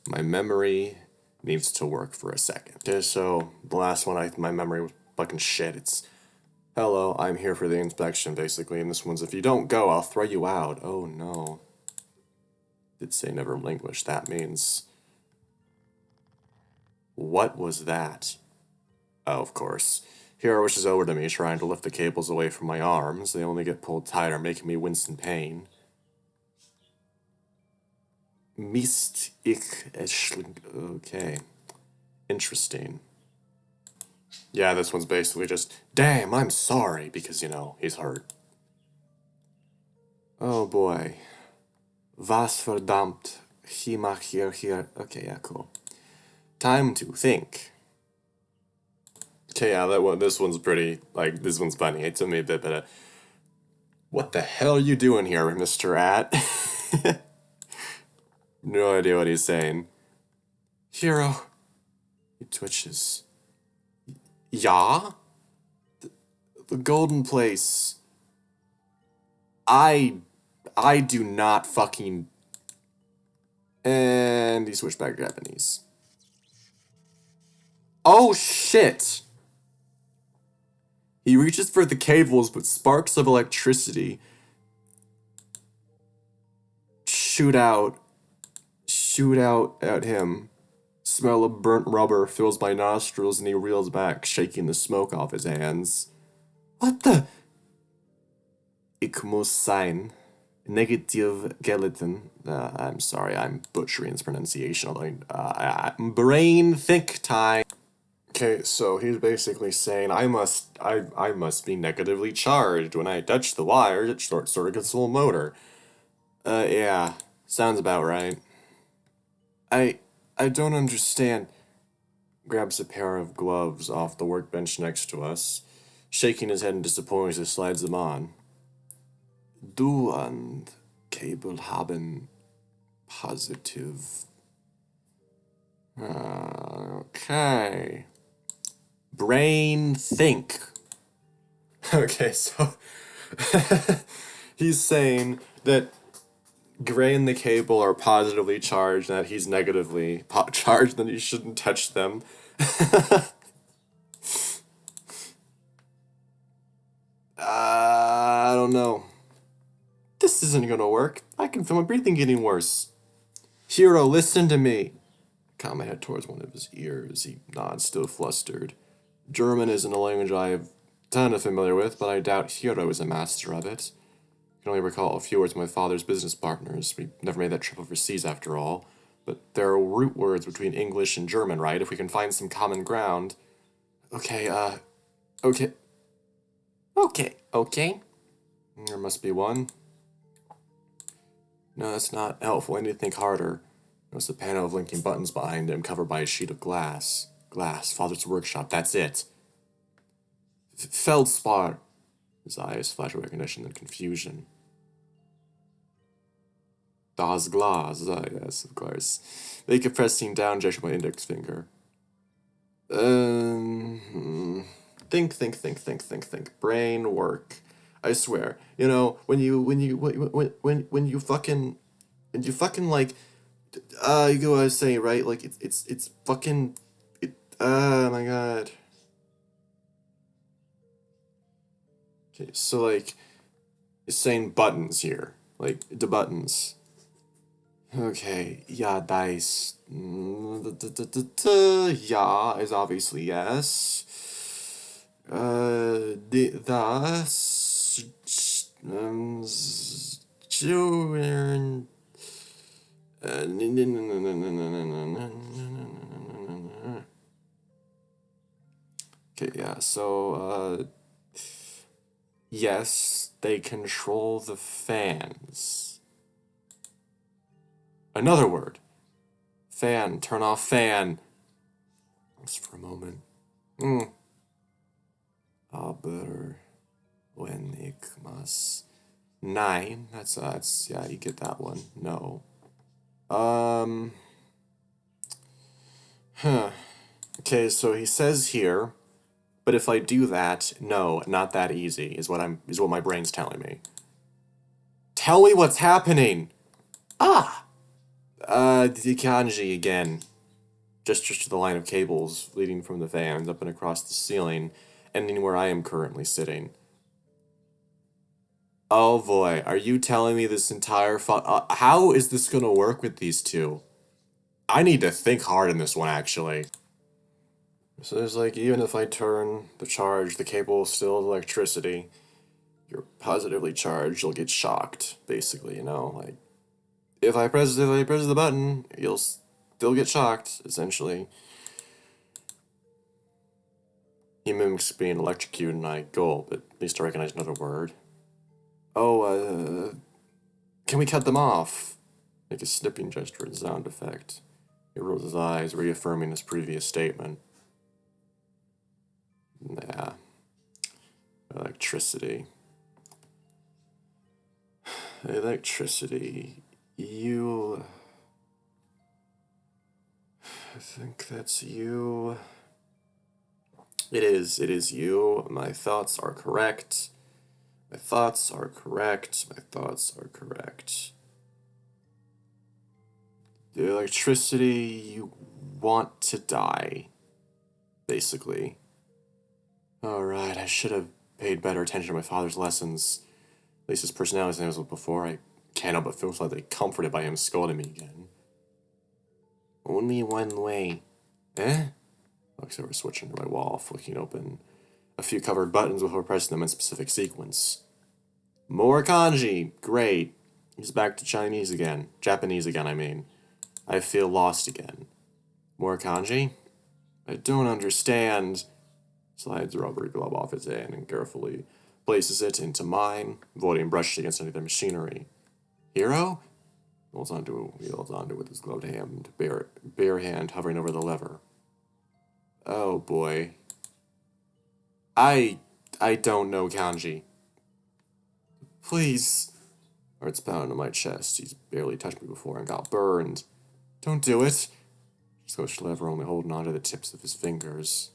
My memory needs to work for a second. Okay, so the last one, my memory was fucking shit. It's, hello, I'm here for the inspection, basically. And this one's, if you don't go, I'll throw you out. Oh, no. Did say never relinquish. That means... What was that? Oh, of course. Hero wishes over to me, trying to lift the cables away from my arms. They only get pulled tighter, making me wince in pain. Mist ich eschling... Okay. Interesting. Yeah, this one's basically just, damn, I'm sorry, because, you know, he's hurt. Oh boy. Was verdammt. He mach hier. Okay, yeah, cool. Time to think. Okay, yeah, this one's pretty, like, this one's funny. It took me a bit, but, what the hell are you doing here, Mr. At? No idea what he's saying. Hero. He twitches. Yeah? The golden place. I do not fucking... And he switched back to Japanese. Oh, shit! He reaches for the cables, but sparks of electricity shoot out at him. Smell of burnt rubber fills my nostrils and he reels back, shaking the smoke off his hands. What the? Ich muss sein. Negative skeleton. I'm sorry, I'm butchering his pronunciation. Brain think time. Okay, so he's basically saying I must be negatively charged. When I touch the wires, it short circuits the whole motor. Yeah, sounds about right. I don't understand. Grabs a pair of gloves off the workbench next to us, shaking his head in disappointment as he slides them on. Du und Cable haben positive. Okay. Brain think. Okay, so he's saying that Gray and the Cable are positively charged and that he's negatively charged and he shouldn't touch them. I don't know. This isn't gonna work. I can feel my breathing getting worse. Hero, listen to me. I cock my head towards one of his ears. He nods, still flustered. German isn't a language I have a ton of familiar with, but I doubt Hiro is a master of it. I can only recall a few words with my father's business partners. We never made that trip overseas after all. But there are root words between English and German, right? If we can find some common ground. Okay. Okay. There must be one. No, that's not helpful. I need to think harder. Notice a panel of blinking buttons behind him, covered by a sheet of glass. Glass. Father's workshop. That's it. Feldspar. His eyes flash with recognition and confusion. Das Glas. Ah, yes, of course. Make a pressing down gesture with my index finger. Think. Brain work. I swear. You know, when you fucking like, you go what I was saying, right? Like it's fucking, oh my god. Okay, so like, it's saying buttons here, like the buttons. Okay, yeah, dice. Yeah is obviously yes. Children. Okay, yeah, so, yes, they control the fans. Another word. Fan, turn off fan. Just for a moment. Aber when ich muss. Nine. That's, yeah, you get that one. No. Okay, so he says here, but if I do that, no, not that easy, is what my brain's telling me. Tell me what's happening! The kanji again. Gestures to the line of cables leading from the vans up and across the ceiling, ending where I am currently sitting. Oh boy, are you telling me this entire how is this gonna work with these two? I need to think hard in this one, actually. So there's like, even if I turn the charge, the cable still has electricity. You're positively charged, you'll get shocked, basically, you know? Like, if I press the button, you'll still get shocked, essentially. He mimics being electrocuted and I gulp, but at least I recognize another word. Oh, can we cut them off? Make a snipping gesture and sound effect. He rolls his eyes, reaffirming his previous statement. Nah. Electricity. Electricity. You... I think that's you. It is you. My thoughts are correct. My thoughts are correct. My thoughts are correct. The electricity, you want to die. Basically. Alright, I should have paid better attention to my father's lessons. At least his personality as before. I can't help but feel slightly comforted by him scolding me again. Only one way. Eh? Looks over, switching to my wall, flicking open a few covered buttons before pressing them in specific sequence. More kanji! Great. He's back to Chinese again. Japanese again, I mean. I feel lost again. More kanji? I don't understand. Slides a rubbery glove off his hand and carefully places it into mine, avoiding brushing against any of the machinery. Hero? He holds onto it with his gloved hand, bare hand hovering over the lever. Oh boy. I don't know kanji. Please. Heart's pounding on my chest. He's barely touched me before and got burned. Don't do it. Just pushed the lever, only holding onto the tips of his fingers.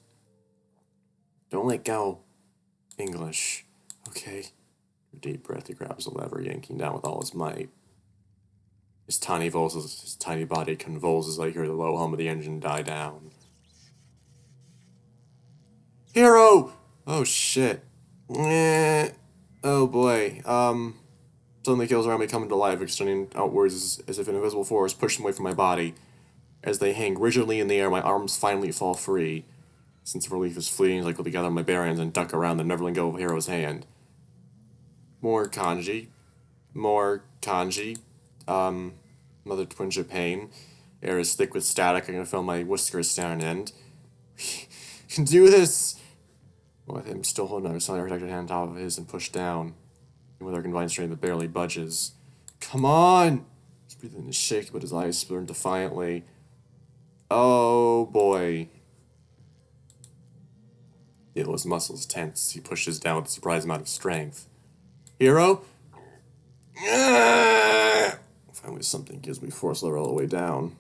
Don't let go. English. Okay. A deep breath, he grabs the lever, yanking down with all his might. His tiny body convulses as I hear the low hum of the engine die down. Hero! Oh shit. Oh boy. Suddenly kills around me coming to life, extending outwards as if an invisible force pushed them away from my body. As they hang rigidly in the air, my arms finally fall free. Sense of relief is fleeting as I quickly gather my bearings and duck around and never let go of Hero's hand. More kanji. More kanji. Another twinge of pain. Air is thick with static. I can feel my whiskers stand on end. Can do this! With him still holding my solid protected hand on top of his and pushed down. And with our combined strength, it barely budges. Come on! His breathing is shaky, but his eyes burn defiantly. Oh boy. Feel his muscles tense. He pushes down with a surprising amount of strength. Hero? Finally, something gives me force lever all the way down.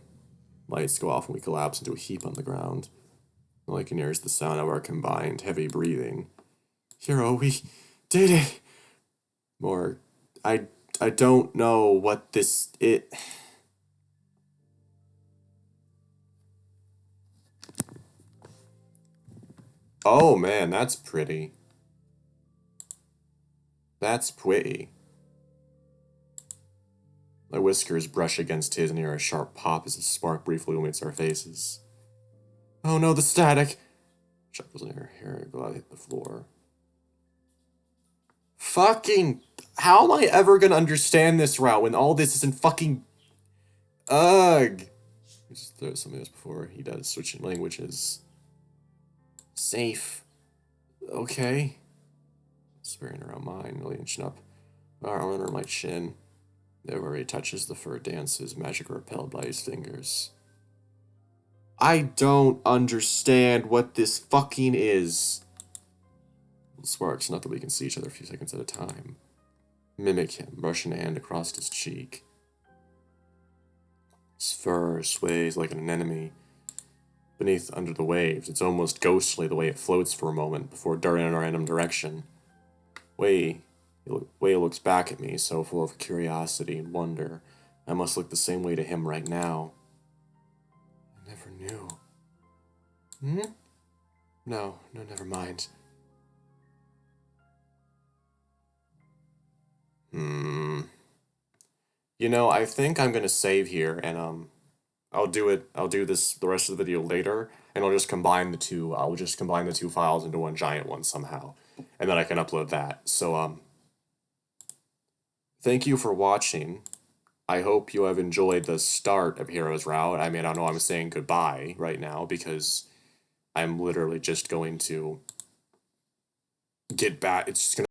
Lights go off and we collapse into a heap on the ground. All I can hear is the sound of our combined heavy breathing. Hero, we did it! More. I don't know what this it. Oh man, that's pretty. That's pretty. My whiskers brush against his and hear a sharp pop as a spark briefly illuminates our faces. Oh no, the static! Chuckles in her hair, glad hit the floor. Fucking. How am I ever gonna understand this route when all this isn't fucking. Ugh! He just throws something else before he does, switching languages. Safe. Okay. Sparring around mine, really inching up. Our arm under my chin. Where he touches the fur dances, magic repelled by his fingers. I don't understand what this fucking is. Sparks, not that we can see each other a few seconds at a time. Mimic him, brushing a hand across his cheek. His fur sways like an anemone beneath under the waves. It's almost ghostly the way it floats for a moment before darting in a random direction. Wei looks back at me, so full of curiosity and wonder. I must look the same way to him right now. I never You. Hmm? No, never mind. Hmm. You know, I think I'm gonna save here and I'll do this the rest of the video later and I'll just combine the two files into one giant one somehow. And then I can upload that. So thank you for watching. I hope you have enjoyed the start of Heroes Route. I mean, I know I'm saying goodbye right now because I'm literally just going to get back. It's just gonna